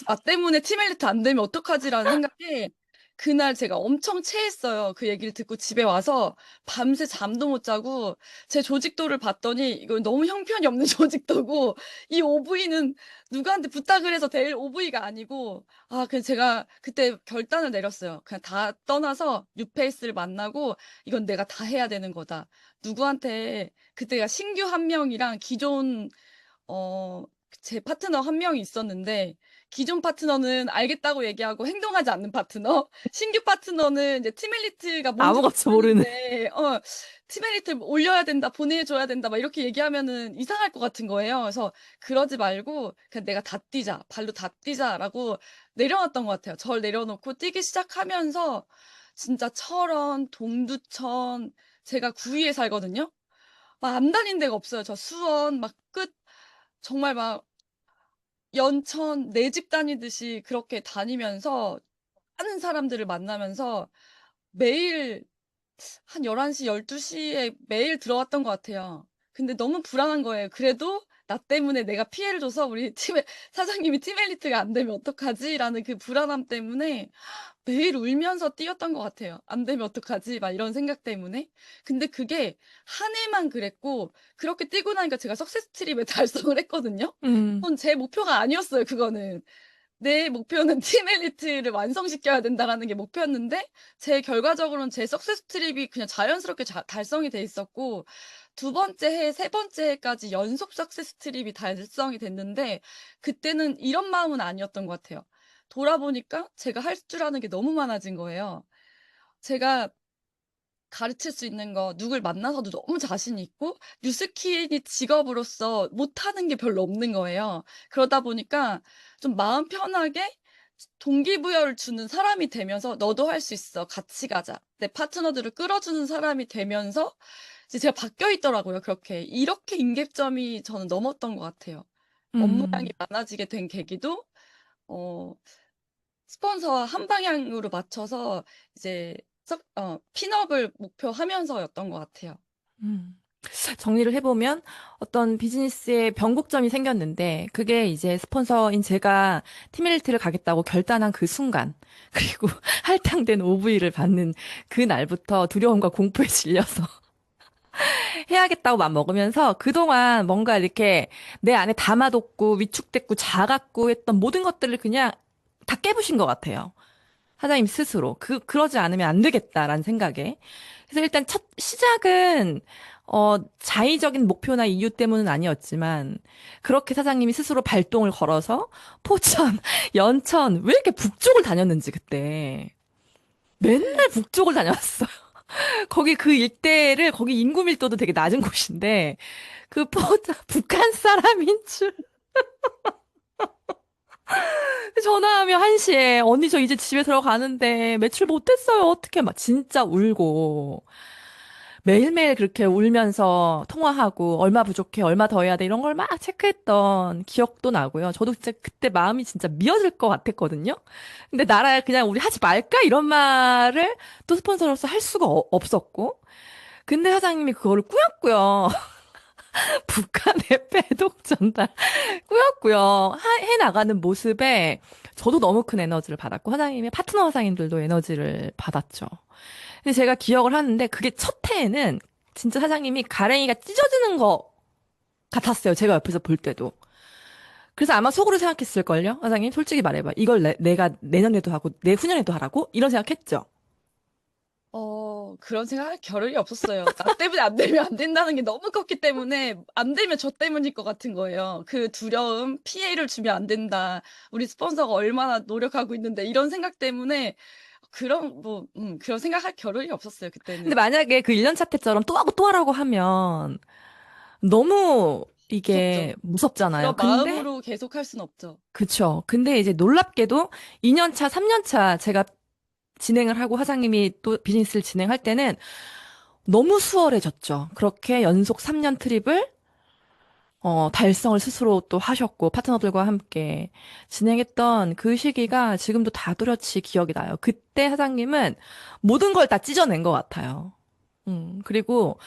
나 때문에 팀 엘리트 안 되면 어떡하지라는 생각에 그날 제가 엄청 체했어요. 그 얘기를 듣고 집에 와서 밤새 잠도 못 자고 제 조직도를 봤더니 이거 너무 형편이 없는 조직도고 이 OV는 누구한테 부탁을 해서 될 OV가 아니고 그래서 제가 그때 결단을 내렸어요. 그냥 다 떠나서 뉴페이스를 만나고 이건 내가 다 해야 되는 거다. 누구한테 그때가 신규 한 명이랑 기존 어, 제 파트너 한 명이 있었는데, 기존 파트너는 알겠다고 얘기하고 행동하지 않는 파트너, 신규 파트너는 이제 팀엘리트가 뭔지 아무것도 모르는. 모르는데, 팀엘리트 올려야 된다, 보내줘야 된다, 막 이렇게 얘기하면은 이상할 것 같은 거예요. 그래서 그러지 말고, 그냥 내가 다 뛰자, 발로 다 뛰자라고 내려놨던 것 같아요. 저를 내려놓고 뛰기 시작하면서, 진짜 철원, 동두천, 제가 구리에 살거든요. 막 안 다닌 데가 없어요. 저 수원, 막 정말 막 연천 내 집 다니듯이 그렇게 다니면서 많은 사람들을 만나면서 매일 한 11시, 12시에 매일 들어왔던 것 같아요. 근데 너무 불안한 거예요. 그래도 나 때문에 내가 피해를 줘서 우리 팀의 사장님이 팀 엘리트가 안 되면 어떡하지라는 그 불안함 때문에 매일 울면서 뛰었던 것 같아요. '안 되면 어떡하지?' 막 이런 생각 때문에. 근데 그게 한 해만 그랬고 그렇게 뛰고 나니까 제가 석세스 트립을 달성을 했거든요. 음, 그건 제 목표가 아니었어요 그거는. 내 목표는 '팀 엘리트를 완성시켜야 된다.'라는 게 목표였는데 제 결과적으로는 제 석세스 트립이 그냥 자연스럽게 달성이 돼 있었고 두 번째 해, 세 번째 해까지 연속 석세스 트립이 달성이 됐는데 그때는 이런 마음은 아니었던 것 같아요. 돌아보니까 제가 할 줄 아는 게 너무 많아진 거예요. 제가 가르칠 수 있는 거 누굴 만나서도 너무 자신이 있고 뉴스킨이 직업으로서 못하는 게 별로 없는 거예요. 그러다 보니까 좀 마음 편하게 동기부여를 주는 사람이 되면서 "너도 할 수 있어. 같이 가자." 내 파트너들을 끌어주는 사람이 되면서 이제 제가 바뀌어 있더라고요 그렇게. 이렇게 임계점이 저는 넘었던 것 같아요. 업무량이 음, 많아지게 된 계기도 어 스폰서와 한 방향으로 맞춰서 이제 핀업을 목표하면서였던 것 같아요. 음. 정리를 해보면 어떤 비즈니스에 변곡점이 생겼는데 그게 이제 스폰서인 제가 티밀리티를 가겠다고 결단한 그 순간 그리고 할당된 OV를 받는 그 날부터 두려움과 공포에 질려서 해야겠다고 맘먹으면서 그동안 뭔가 이렇게 내 안에 담아뒀고 위축됐고 작았고 했던 모든 것들을 그냥 다 깨부신 것 같아요. 사장님 스스로. 그러지 않으면 안 되겠다라는 생각에. 그래서 일단 첫 시작은, 자의적인 목표나 이유 때문은 아니었지만, 그렇게 사장님이 스스로 발동을 걸어서, 포천, 연천, 왜 이렇게 북쪽을 다녔는지, 그때. 맨날 북쪽을 다녔어요. 거기 그 일대를, 거기 인구 밀도도 되게 낮은 곳인데, 북한 사람인 줄. 전화하면 1시에, 언니 저 이제 집에 들어가는데 매출 못했어요. 어떻게 막 진짜 울고. 매일매일 그렇게 울면서 통화하고 얼마 부족해, 얼마 더 해야 돼 이런 걸 막 체크했던 기억도 나고요. 저도 진짜 그때 마음이 진짜 미어질 것 같았거든요. 근데 나라 그냥 우리 하지 말까 이런 말을 또 스폰서로서 할 수가 없었고. 근데 사장님이 그거를 꾸역꾸역 북한의 배독 전달 꾸역꾸역 해 나가는 모습에 저도 너무 큰 에너지를 받았고 사장님의 파트너 사장님들도 에너지를 받았죠. 근데 제가 기억을 하는데 그게 첫 해에는 진짜 사장님이 가랭이가 찢어지는 것 같았어요. 제가 옆에서 볼 때도. 그래서 아마 속으로 생각했을걸요? 사장님, 솔직히 말해봐. 이걸 내가 내년에도 하고, 내후년에도 하라고? 이런 생각했죠? 그런 생각할 겨를이 없었어요. 나 때문에 안 되면 안 된다는 게 너무 컸기 때문에 안 되면 저 때문일 것 같은 거예요. 그 두려움, 피해를 주면 안 된다. 우리 스폰서가 얼마나 노력하고 있는데 이런 생각 때문에 그런 생각할 겨를이 없었어요, 근데 그때는. 만약에 그 1년차 때처럼 또 하고 또 하라고 하면 너무 이게 무섭죠. 무섭잖아요. 그런 근데, 마음으로 계속 할 순 없죠. 그쵸. 근데 이제 놀랍게도 2년차, 3년차 제가 진행을 하고 사장님이 또 비즈니스를 진행할 때는 너무 수월해졌죠. 그렇게 연속 3년 트립을 달성을 스스로 또 하셨고, 파트너들과 함께 진행했던 그 시기가 지금도 다 뚜렷이 기억이 나요. 그때 사장님은 모든 걸 다 찢어낸 것 같아요. 그리고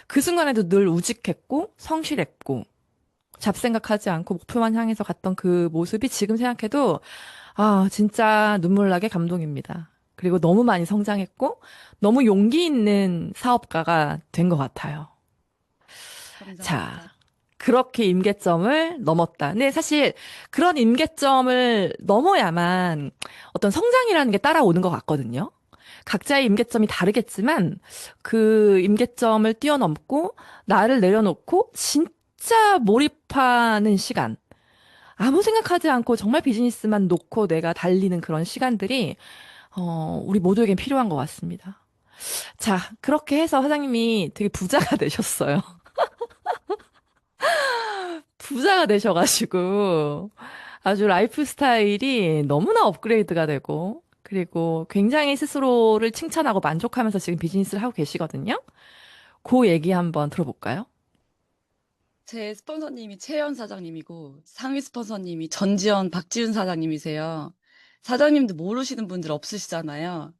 그 순간에도 늘 우직했고, 성실했고, 잡생각하지 않고 목표만 향해서 갔던 그 모습이 지금 생각해도, 아, 진짜 눈물 나게 감동입니다. 그리고 너무 많이 성장했고, 너무 용기 있는 사업가가 된 것 같아요. 자, 감사합니다. 그렇게 임계점을 넘었다. 근데 사실 그런 임계점을 넘어야만 어떤 성장이라는 게 따라오는 것 같거든요. 각자의 임계점이 다르겠지만 그 임계점을 뛰어넘고 나를 내려놓고 진짜 몰입하는 시간. 아무 생각하지 않고 정말 비즈니스만 놓고 내가 달리는 그런 시간들이 우리 모두에겐 필요한 것 같습니다. 자, 그렇게 해서 사장님이 되게 부자가 되셨어요. 부자가 되셔가지고 아주 라이프 스타일이 너무나 업그레이드가 되고 그리고 굉장히 스스로를 칭찬하고 만족하면서 지금 비즈니스를 하고 계시거든요. 그 얘기 한번 들어볼까요? 제 스폰서님이 최연 사장님이고 상위 스폰서님이 전지현, 박지훈 사장님이세요. 사장님도 모르시는 분들 없으시잖아요.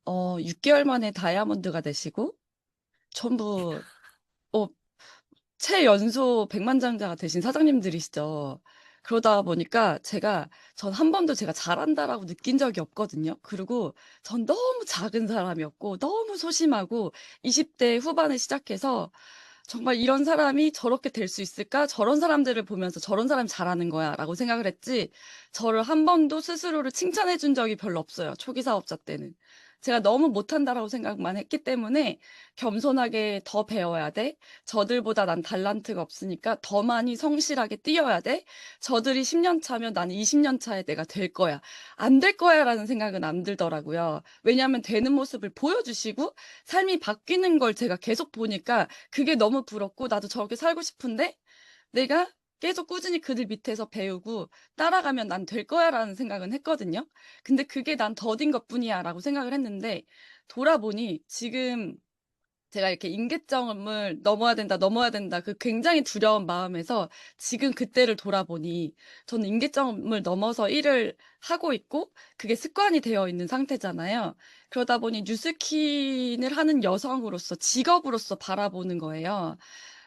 6개월 만에 다이아몬드가 되시고 전부 어, 최연소 백만장자가 되신 사장님들이시죠. 그러다 보니까 전 한 번도 제가 잘한다라고 느낀 적이 없거든요. 그리고 전 너무 작은 사람이었고 너무 소심하고 20대 후반에 시작해서 정말 '이런 사람이 저렇게 될 수 있을까? 저런 사람들을 보면서 저런 사람이 잘하는 거야.'라고 생각을 했지 저를 한 번도 스스로를 칭찬해 준 적이 별로 없어요, 초기 사업자 때는. 제가 너무 못한다라고 생각만 했기 때문에 겸손하게 '더 배워야 돼. 저들보다 난 달란트가 없으니까 더 많이 성실하게 뛰어야 돼. 저들이 10년 차면 나는 20년 차에 내가 될 거야. 안 될 거야.'라는 생각은 안 들더라고요. 왜냐하면 되는 모습을 보여주시고 삶이 바뀌는 걸 제가 계속 보니까 그게 너무 부럽고 '나도 저렇게 살고 싶은데 내가 계속 꾸준히 그들 밑에서 배우고 따라가면 난 될 거야'라는 생각은 했거든요. 근데 그게 '난 더딘 것뿐이야.'라고 생각을 했는데 돌아보니 지금 제가 이렇게 임계점을 넘어야 된다. 그 굉장히 두려운 마음에서 지금 그때를 돌아보니 저는 임계점을 넘어서 일을 하고 있고 그게 습관이 되어 있는 상태잖아요. 그러다 보니 뉴스킨을 하는 여성으로서 직업으로서 바라보는 거예요.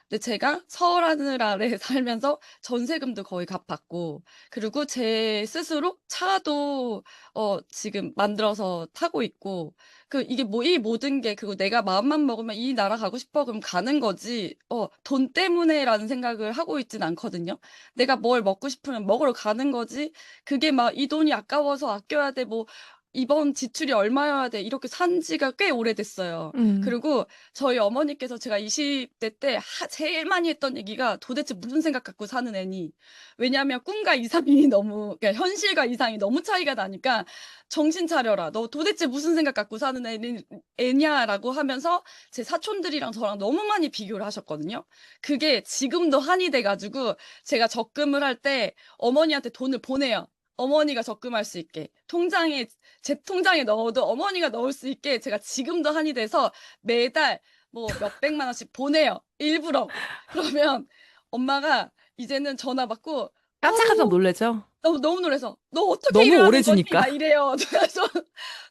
근데 제가 서울 하늘 아래 살면서 전세금도 거의 갚았고, 그리고 제 스스로 차도 지금 만들어서 타고 있고, 이게 이 모든 게, 그리고 내가 마음만 먹으면 이 나라 가고 싶어 그럼 가는 거지, 돈 때문에라는 생각을 하고 있진 않거든요. 내가 뭘 먹고 싶으면 먹으러 가는 거지, 그게 막 이 돈이 아까워서 아껴야 돼, 뭐, 이번 지출이 얼마여야 돼, 이렇게 산 지가 꽤 오래됐어요. 그리고 저희 어머니께서 제가 20대 때 제일 많이 했던 얘기가 도대체 무슨 생각 갖고 사는 애니? 왜냐하면 꿈과 이상이 너무, 그러니까 현실과 이상이 너무 차이가 나니까 정신 차려라. 너 도대체 무슨 생각 갖고 사는 애냐라고 하면서 제 사촌들이랑 저랑 너무 많이 비교를 하셨거든요. 그게 지금도 한이 돼가지고 제가 적금을 할 때 어머니한테 돈을 보내요. 어머니가 적금할 수 있게. 제 통장에 넣어도 어머니가 넣을 수 있게 제가 지금도 한이 돼서 매달 뭐 몇백만 원씩 보내요. 일부러. 그러면 엄마가 이제는 전화 받고, 깜짝깜짝 아우, 놀라죠? 너무 놀라서, 너 어떻게 너무 일을 오래 하는 거니? 주니까. 막 이래요. 그래서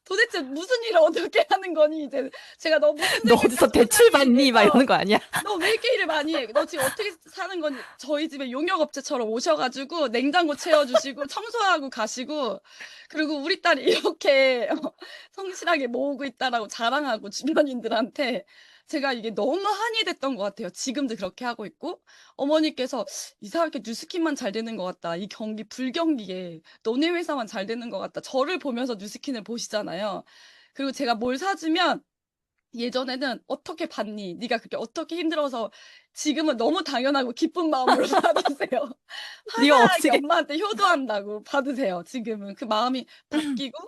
도대체 무슨 일을 어떻게 하는 거니? 이제 제가 너 무슨 너 생각 어디서 갖고 대출 사니? 받니? 막 이래서 이러는 거 아니야? 너 왜 이렇게 일을 많이 해? 너 지금 어떻게 사는 거니? 저희 집에 용역업체처럼 오셔가지고 냉장고 채워주시고 청소하고 가시고, 그리고 우리 딸이 이렇게 성실하게 모으고 있다라고 자랑하고 주변인들한테, 제가 이게 너무 한이 됐던 것 같아요. 지금도 그렇게 하고 있고, 어머니께서 이상하게 뉴스킨만 잘 되는 것 같다. 이 경기 불경기에 너네 회사만 잘 되는 것 같다. 저를 보면서 뉴스킨을 보시잖아요. 그리고 제가 뭘 사주면 예전에는 "어떻게 받니? 네가 그렇게 어떻게 힘들어서." 지금은 너무 당연하고 기쁜 마음으로 받으세요. 네가 화사하게 어떻게 엄마한테 효도한다고 받으세요, 지금은. 그 마음이 바뀌고,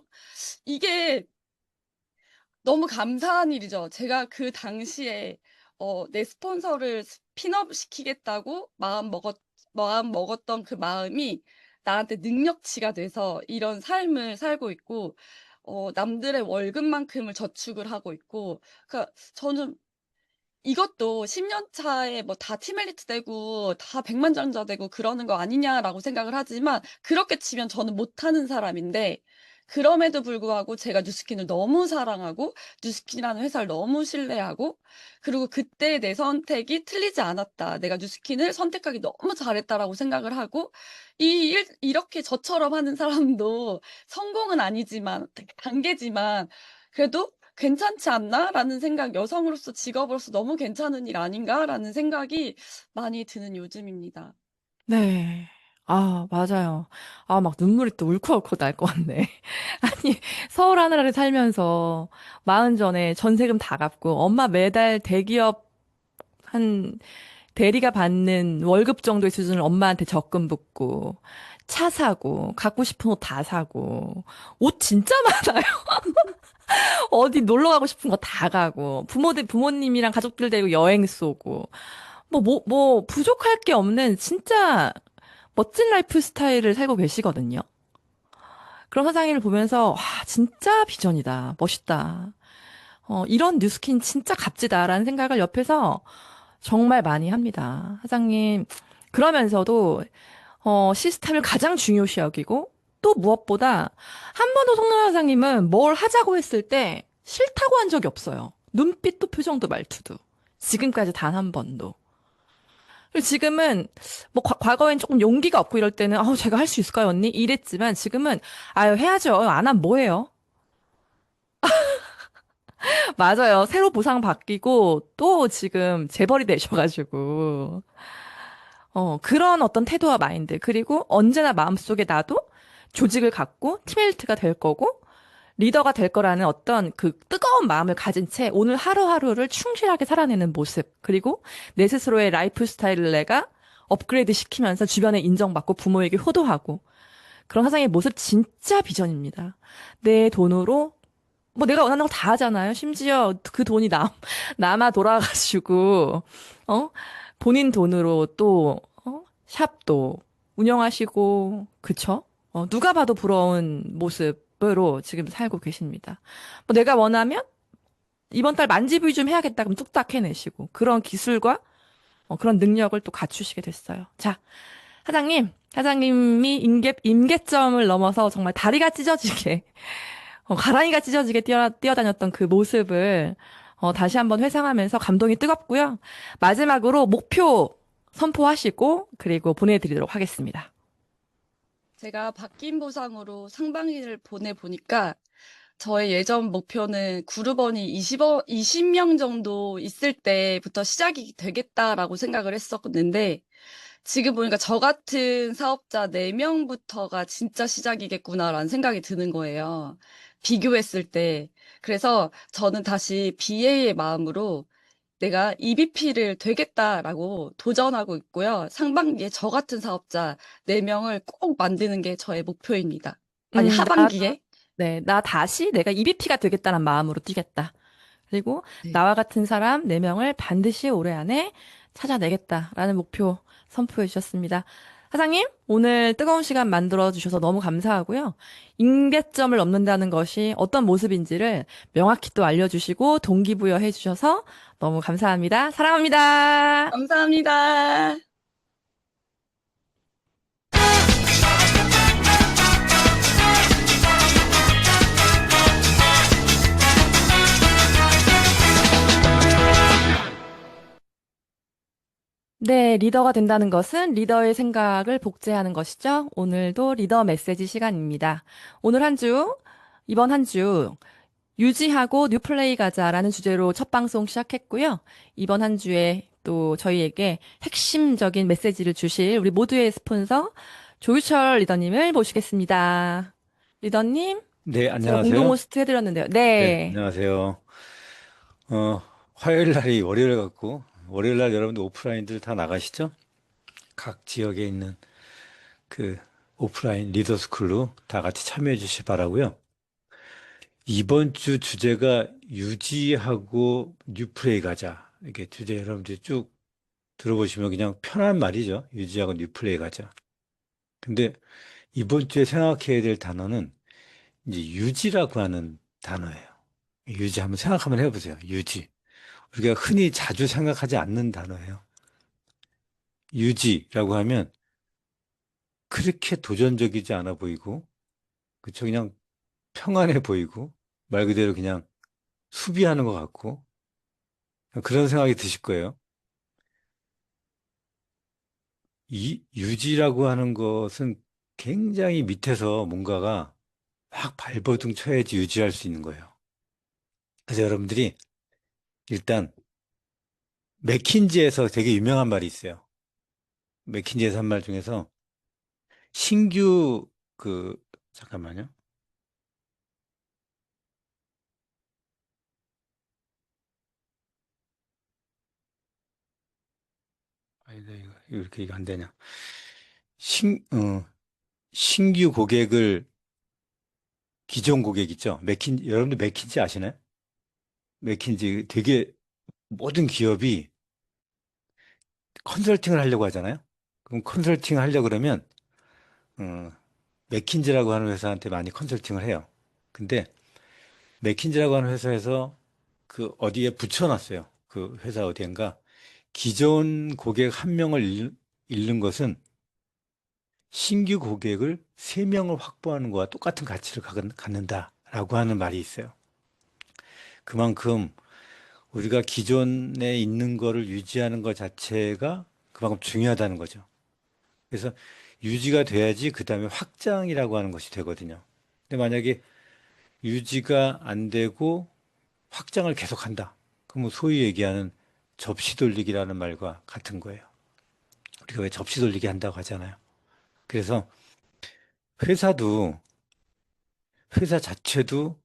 이게 너무 감사한 일이죠. 제가 그 당시에 내 스폰서를 핀업 시키겠다고 마음 먹었던 그 마음이 나한테 능력치가 돼서 이런 삶을 살고 있고, 남들의 월급만큼을 저축을 하고 있고, 그러니까 저는 이것도 10년 차에 뭐 다 티멜리트 되고 다 백만장자 되고 그러는 거 아니냐라고 생각을 하지만, 그렇게 치면 저는 못하는 사람인데, 그럼에도 불구하고 제가 뉴스킨을 너무 사랑하고 뉴스킨이라는 회사를 너무 신뢰하고, 그리고 그때 내 선택이 틀리지 않았다. 내가 뉴스킨을 선택하기 너무 잘했다라고 생각을 하고, 이렇게 저처럼 하는 사람도 성공은 아니지만 되게 단계지만 그래도 '괜찮지 않나?'라는 생각, 여성으로서 직업으로서 '너무 괜찮은 일 아닌가?'라는 생각이 많이 드는 요즘입니다. 네. 아, 맞아요. 아, 막 눈물이 또 울컥울컥 날 것 같네. 아니, 서울 하늘아래 살면서 마흔 전에 전세금 다 갚고 엄마 매달 대기업 한 대리가 받는 월급 정도의 수준을 엄마한테 적금 붓고 차 사고 갖고 싶은 옷 다 사고 옷 진짜 많아요. 어디 놀러 가고 싶은 거 다 가고 부모님이랑 가족들 데리고 여행 쏘고 뭐 부족할 게 없는 진짜 멋진 라이프 스타일을 살고 계시거든요. 그런 사장님을 보면서, 와, 진짜 비전이다. 멋있다. 이런 뉴스킨 진짜 값지다라는 생각을 옆에서 정말 많이 합니다. 사장님, 그러면서도, 시스템을 가장 중요시 여기고, 또 무엇보다, 한 번도 송나라 사장님은 뭘 하자고 했을 때 싫다고 한 적이 없어요. 눈빛도 표정도 말투도. 지금까지 단 한 번도. 그리고 지금은 뭐 과거엔 조금 용기가 없고 이럴 때는 제가 할 수 있을까요, 언니? 이랬지만 지금은 아유, 해야죠. 안 하면 뭐해요? 맞아요. 새로 보상 바뀌고 또 지금 재벌이 되셔가지고 그런 어떤 태도와 마인드, 그리고 언제나 마음속에 나도 조직을 갖고 팀메이트가 될 거고 리더가 될 거라는 어떤 그 뜨거운 마음을 가진 채 오늘 하루하루를 충실하게 살아내는 모습, 그리고 내 스스로의 라이프 스타일을 내가 업그레이드 시키면서 주변에 인정받고 부모에게 효도하고, 그런 사장의 모습 진짜 비전입니다. 내 돈으로 뭐 내가 원하는 거 다 하잖아요. 심지어 그 돈이 남아 돌아가지고 본인 돈으로 또 샵도 운영하시고, 그쵸? 누가 봐도 부러운 모습으로 지금 살고 계십니다. 뭐 내가 원하면 이번 달 만지부이 좀 해야겠다. 그럼 뚝딱 해내시고. 그런 기술과 그런 능력을 또 갖추시게 됐어요. 자, 사장님이 임계점을 넘어서 정말 다리가 찢어지게, 가랑이가 찢어지게 뛰어다녔던 그 모습을 다시 한번 회상하면서 감동이 뜨겁고요. 마지막으로 목표 선포하시고, 그리고 보내드리도록 하겠습니다. 제가 바뀐 보상으로 상반기를 보내보니까 저의 예전 목표는 그룹원이 20명 정도 있을 때부터 시작이 되겠다라고 생각을 했었는데 지금 보니까 저 같은 사업자 4명부터가 진짜 시작이겠구나라는 생각이 드는 거예요. 비교했을 때. 그래서 저는 다시 BA의 마음으로 내가 EVP를 되겠다라고 도전하고 있고요. 상반기에 저 같은 사업자 4명을 꼭 만드는 게 저의 목표입니다. 아니, 음, 나, 하반기에. 나 다시 내가 EBP가 되겠다는 마음으로 뛰겠다. 그리고 네. 나와 같은 사람 4명을 반드시 올해 안에 찾아내겠다라는 목표 선포해 주셨습니다. 사장님, 오늘 뜨거운 시간 만들어 주셔서 너무 감사하고요. 임계점을 넘는다는 것이 어떤 모습인지를 명확히 또 알려주시고 동기부여해 주셔서 너무 감사합니다. 사랑합니다. 감사합니다. 네, 리더가 된다는 것은 리더의 생각을 복제하는 것이죠. 오늘도 리더 메시지 시간입니다. 이번 한 주, 유지하고 뉴플레이 가자라는 주제로 첫 방송 시작했고요. 이번 한 주에 또 저희에게 핵심적인 메시지를 주실 우리 모두의 스폰서 조유철 리더님을 모시겠습니다. 리더님, 네, 제가 공동 안녕하세요. 호스트 해드렸는데요. 네, 네. 안녕하세요. 화요일 날이 월요일 같고, 월요일 날 여러분들 오프라인들 다 나가시죠? 각 지역에 있는 그 오프라인 리더스쿨로 다 같이 참여해 주시기 바라고요. 이번 주 주제가 유지하고 뉴플레이 가자. 이렇게 주제 여러분들이 쭉 들어보시면 그냥 편한 말이죠. 유지하고 뉴플레이 가자. 근데 이번 주에 생각해야 될 단어는 이제 유지라고 하는 단어예요. 유지 한번 생각 한번 해보세요. 유지. 우리가 흔히 자주 생각하지 않는 단어예요. 유지라고 하면 그렇게 도전적이지 않아 보이고, 그쵸? 그냥 평안해 보이고, 말 그대로 그냥 수비하는 것 같고, 그런 생각이 드실 거예요. 이 유지라고 하는 것은 굉장히 밑에서 뭔가가 막 발버둥 쳐야지 유지할 수 있는 거예요. 그래서 여러분들이 일단 맥킨지에서 되게 유명한 말이 있어요. 맥킨지에서 한 말 중에서 신규 잠깐만요. 아니다, 이거 이렇게 이거 안 되냐. 신, 어, 신규 고객을 기존 고객 있죠? 여러분들 맥킨지 아시나요? 맥킨지 되게 모든 기업이 컨설팅을 하려고 하잖아요? 그럼 컨설팅 하려고 그러면, 어, 맥킨지라고 하는 회사한테 많이 컨설팅을 해요. 근데 맥킨지라고 하는 회사에서 그 어디에 붙여놨어요. 그 회사 어디엔가. 기존 고객 한 명을 잃는 것은 신규 고객을 3명을 확보하는 것과 똑같은 가치를 갖는다라고 하는 말이 있어요. 그만큼 우리가 기존에 있는 거를 유지하는 것 자체가 그만큼 중요하다는 거죠. 그래서 유지가 돼야지 그 다음에 확장이라고 하는 것이 되거든요. 근데 만약에 유지가 안 되고 확장을 계속한다. 그러면 소위 얘기하는 접시 돌리기라는 말과 같은 거예요. 우리가 왜 접시 돌리기 한다고 하잖아요. 그래서 회사도 회사 자체도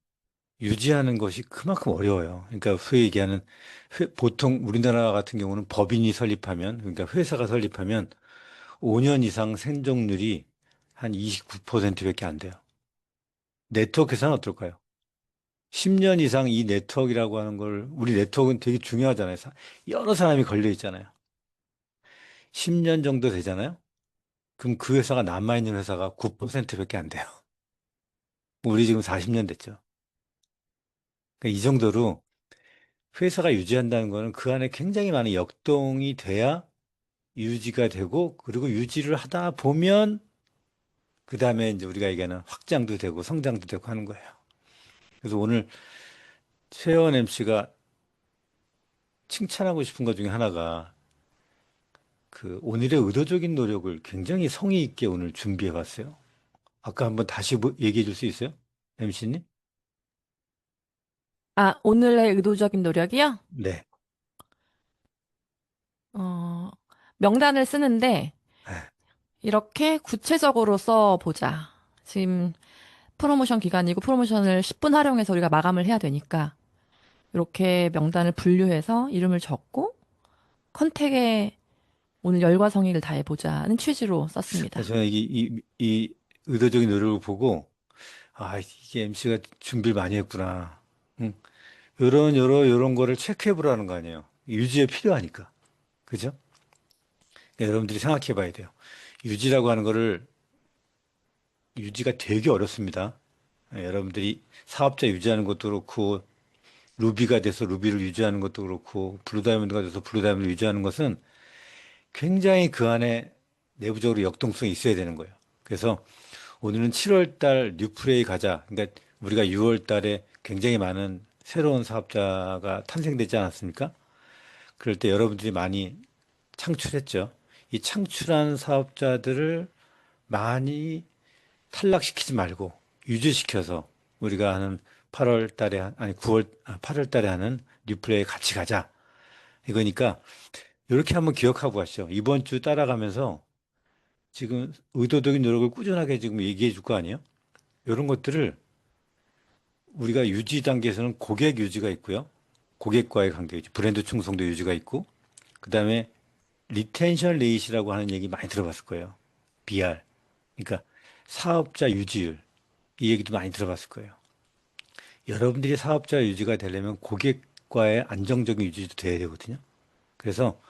유지하는 것이 그만큼 어려워요. 그러니까 소위 얘기하는 보통 우리나라 같은 경우는 법인이 설립하면 그러니까 회사가 설립하면 5년 이상 생존율이 한 29%밖에 안 돼요. 네트워크 회사는 어떨까요? 10년 이상 이 네트워크라고 하는 걸 우리 네트워크는 되게 중요하잖아요. 여러 사람이 걸려 있잖아요. 10년 정도 되잖아요. 그럼 그 회사가 남아있는 회사가 9%밖에 안 돼요. 우리 지금 40년 됐죠. 그러니까 이 정도로 회사가 유지한다는 거는 그 안에 굉장히 많은 역동이 돼야 유지가 되고, 그리고 유지를 하다 보면 그 다음에 이제 우리가 얘기하는 확장도 되고 성장도 되고 하는 거예요. 그래서 오늘 최원 MC가 칭찬하고 싶은 것 중에 하나가 그 오늘의 의도적인 노력을 굉장히 성의 있게 오늘 준비해 봤어요. 아까 한번 다시 얘기해 줄 수 있어요? MC님? 아, 오늘의 의도적인 노력이요? 네. 어, 명단을 쓰는데 네. 이렇게 구체적으로 써보자. 지금 프로모션 기간이고 프로모션을 10분 활용해서 우리가 마감을 해야 되니까 이렇게 명단을 분류해서 이름을 적고 컨택에 오늘 열과 성의를 다해보자는 취지로 썼습니다. 저는 이 의도적인 노력을 보고, 아, 이게 MC가 준비를 많이 했구나. 응. 요런 거를 체크해 보라는 거 아니에요. 유지에 필요하니까. 그죠? 그러니까 여러분들이 생각해 봐야 돼요. 유지라고 하는 거를, 유지가 되게 어렵습니다. 여러분들이 사업자 유지하는 것도 그렇고, 루비가 돼서 루비를 유지하는 것도 그렇고, 블루다이몬드가 돼서 블루다이몬드를 유지하는 것은 굉장히 그 안에 내부적으로 역동성이 있어야 되는 거예요. 그래서 오늘은 7월 달 뉴프레이 가자. 그러니까 우리가 6월 달에 굉장히 많은 새로운 사업자가 탄생되지 않았습니까? 그럴 때 여러분들이 많이 창출했죠. 이 창출한 사업자들을 많이 탈락시키지 말고 유지시켜서 우리가 하는 8월 달에, 아니 8월 달에 하는 뉴플레이 같이 가자. 이거니까 이렇게 한번 기억하고 가시죠. 이번 주 따라가면서 지금 의도적인 노력을 꾸준하게 지금 얘기해 줄 거 아니에요? 이런 것들을 우리가 유지 단계에서는 고객 유지가 있고요. 고객과의 관계 유지, 브랜드 충성도 유지가 있고, 그 다음에 리텐션 레이시라고 하는 얘기 많이 들어봤을 거예요. BR. 그러니까 사업자 유지율. 이 얘기도 많이 들어봤을 거예요. 여러분들이 사업자 유지가 되려면 고객과의 안정적인 유지도 돼야 되거든요. 그래서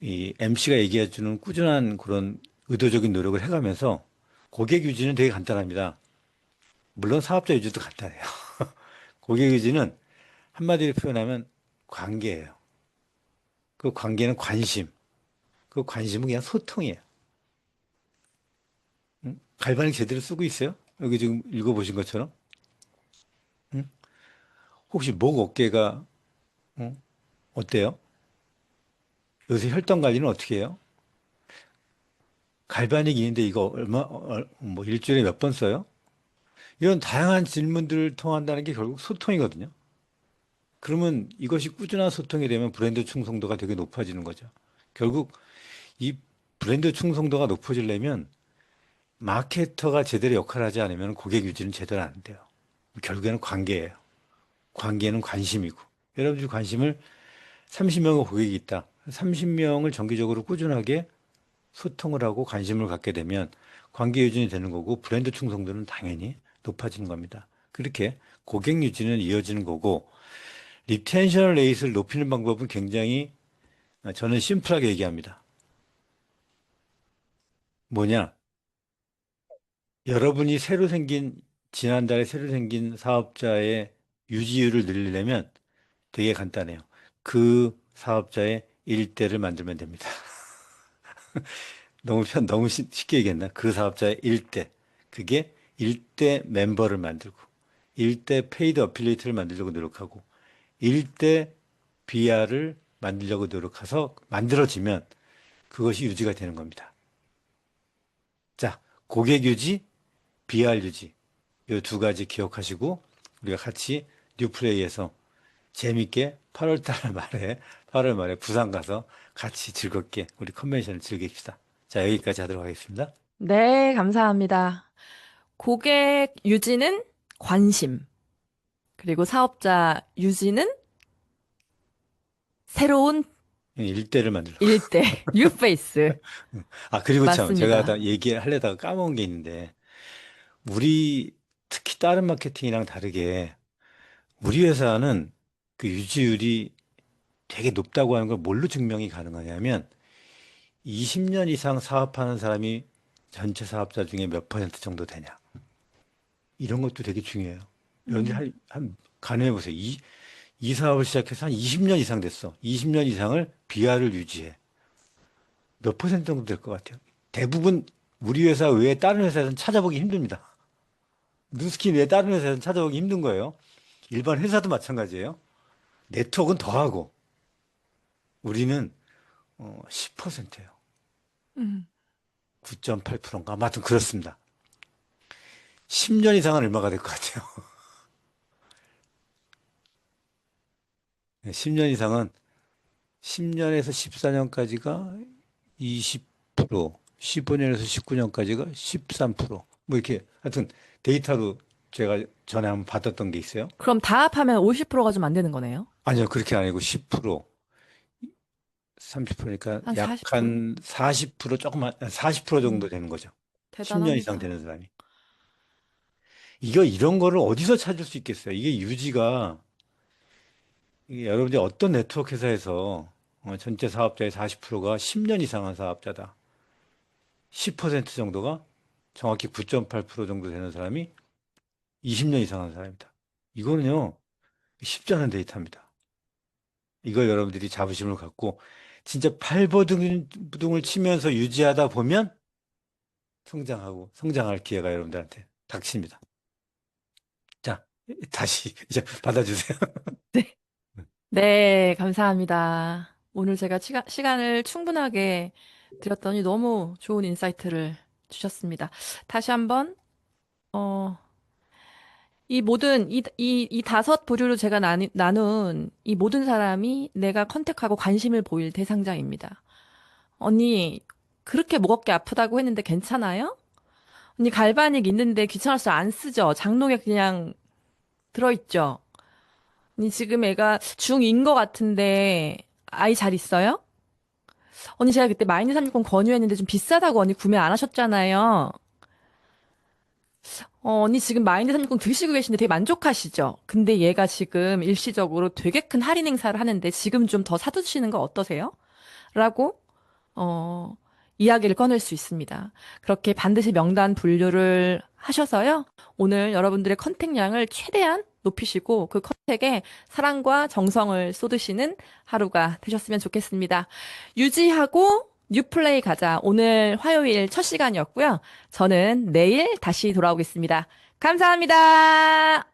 이 MC가 얘기해 주는 꾸준한 그런 의도적인 노력을 해가면서 고객 유지는 되게 간단합니다. 물론 사업자 유지도 간단해요. 고객 유지는 한마디로 표현하면 관계예요. 그 관계는 관심. 그 관심은 그냥 소통이에요. 응? 갈바닉 제대로 쓰고 있어요? 여기 지금 읽어보신 것처럼. 응? 혹시 목 어깨가 어때요? 요새 혈당 관리는 어떻게 해요? 갈바닉 있는데 이거 뭐 일주일에 몇 번 써요? 이런 다양한 질문들을 통한다는 게 결국 소통이거든요. 그러면 이것이 꾸준한 소통이 되면 브랜드 충성도가 되게 높아지는 거죠. 결국 이 브랜드 충성도가 높아지려면 마케터가 제대로 역할을 하지 않으면 고객 유지는 제대로 안 돼요. 결국에는 관계예요. 관계는 관심이고. 여러분들 관심을 30명의 고객이 있다. 30명을 정기적으로 꾸준하게 소통을 하고 관심을 갖게 되면 관계 유지는 되는 거고 브랜드 충성도는 당연히 높아지는 겁니다. 그렇게 고객 유지는 이어지는 거고 리텐션 레이트를 높이는 방법은 굉장히 저는 심플하게 얘기합니다. 뭐냐? 여러분이 지난달에 새로 생긴 사업자의 유지율을 늘리려면 되게 간단해요. 그 사업자의 일대를 만들면 됩니다. 너무 쉽게 얘기했나? 그 사업자의 일대. 그게 일대 멤버를 만들고, 일대 페이드 어필리이트를 만들려고 노력하고, 일대 BR을 만들려고 노력해서 만들어지면 그것이 유지가 되는 겁니다. 자, 고객 유지, BR 유지. 이 두 가지 기억하시고, 우리가 같이 뉴플레이에서 재밌게 8월 말에 부산 가서 같이 즐겁게 우리 컨벤션을 즐깁시다. 자, 여기까지 하도록 하겠습니다. 네, 감사합니다. 고객 유지는 관심, 그리고 사업자 유지는 새로운 일대를 만들려고. 일대, 뉴페이스. 그리고 참, 제가 맞습니다. 다 얘기하려다가 까먹은 게 있는데, 특히 다른 마케팅이랑 다르게, 우리 회사는 그 유지율이 되게 높다고 하는 걸 뭘로 증명이 가능하냐면, 20년 이상 사업하는 사람이 전체 사업자 중에 몇 퍼센트 정도 되냐. 이런 것도 되게 중요해요. 여러분들 음. 가늠해 보세요. 이 사업을 시작해서 한 20년 이상 됐어. 20년 이상을 비하를 유지해. 몇 퍼센트 정도 될 것 같아요? 대부분 우리 회사 외에 다른 회사에서는 찾아보기 힘듭니다. 누스킨 외에 다른 회사에서는 찾아보기 힘든 거예요. 일반 회사도 마찬가지예요. 네트워크는 더하고 우리는 10%예요. 음. 9.8%인가? 아무튼 그렇습니다. 10년 이상은 얼마가 될 것 같아요? 10년 이상은 10년에서 14년까지가 20%, 15년에서 19년까지가 13%. 뭐 이렇게 하여튼 데이터로 제가 전에 한번 받았던 게 있어요. 그럼 다 합하면 50%가 좀 안 되는 거네요. 아니요, 그렇게 아니고 10%, 30%니까 한 약 40%? 한 40% 조금만 40% 정도 되는 거죠. 10년 이상 대단합니다. 되는 사람이. 이런 거를 어디서 찾을 수 있겠어요? 이게 유지가 이게 여러분들이 어떤 네트워크 회사에서 전체 사업자의 40%가 10년 이상 한 사업자다. 10% 정도가 정확히 9.8% 정도 되는 사람이 20년 이상 한 사람이다. 이거는요, 쉽지 않은 데이터입니다. 이걸 여러분들이 자부심을 갖고 진짜 발버둥을 치면서 유지하다 보면 성장할 기회가 여러분들한테 닥칩니다. 자, 다시 이제 받아주세요. 네. 네, 감사합니다. 오늘 제가 시간을 충분하게 드렸더니 너무 좋은 인사이트를 주셨습니다. 다시 한번, 어, 이 다섯 부류로 제가 나눈 이 모든 사람이 내가 컨택하고 관심을 보일 대상자입니다. 언니, 그렇게 목 어깨 아프다고 했는데 괜찮아요? 언니, 갈바닉 있는데 귀찮아서 안 쓰죠? 장롱에 그냥 들어있죠? 언니, 지금 애가 중2인 것 같은데 아이 잘 있어요? 언니, 제가 그때 마이너스 360 권유했는데 좀 비싸다고 언니 구매 안 하셨잖아요. 언니 지금 마이너스 360 드시고 계신데 되게 만족하시죠? 근데 얘가 지금 일시적으로 되게 큰 할인 행사를 하는데 지금 좀 더 사두시는 거 어떠세요? 라고, 어, 이야기를 꺼낼 수 있습니다. 그렇게 반드시 명단 분류를 하셔서요. 오늘 여러분들의 컨택량을 최대한 높이시고 그 컨택에 사랑과 정성을 쏟으시는 하루가 되셨으면 좋겠습니다. 유지하고 뉴플레이 가자. 오늘 화요일 첫 시간이었고요. 저는 내일 다시 돌아오겠습니다. 감사합니다.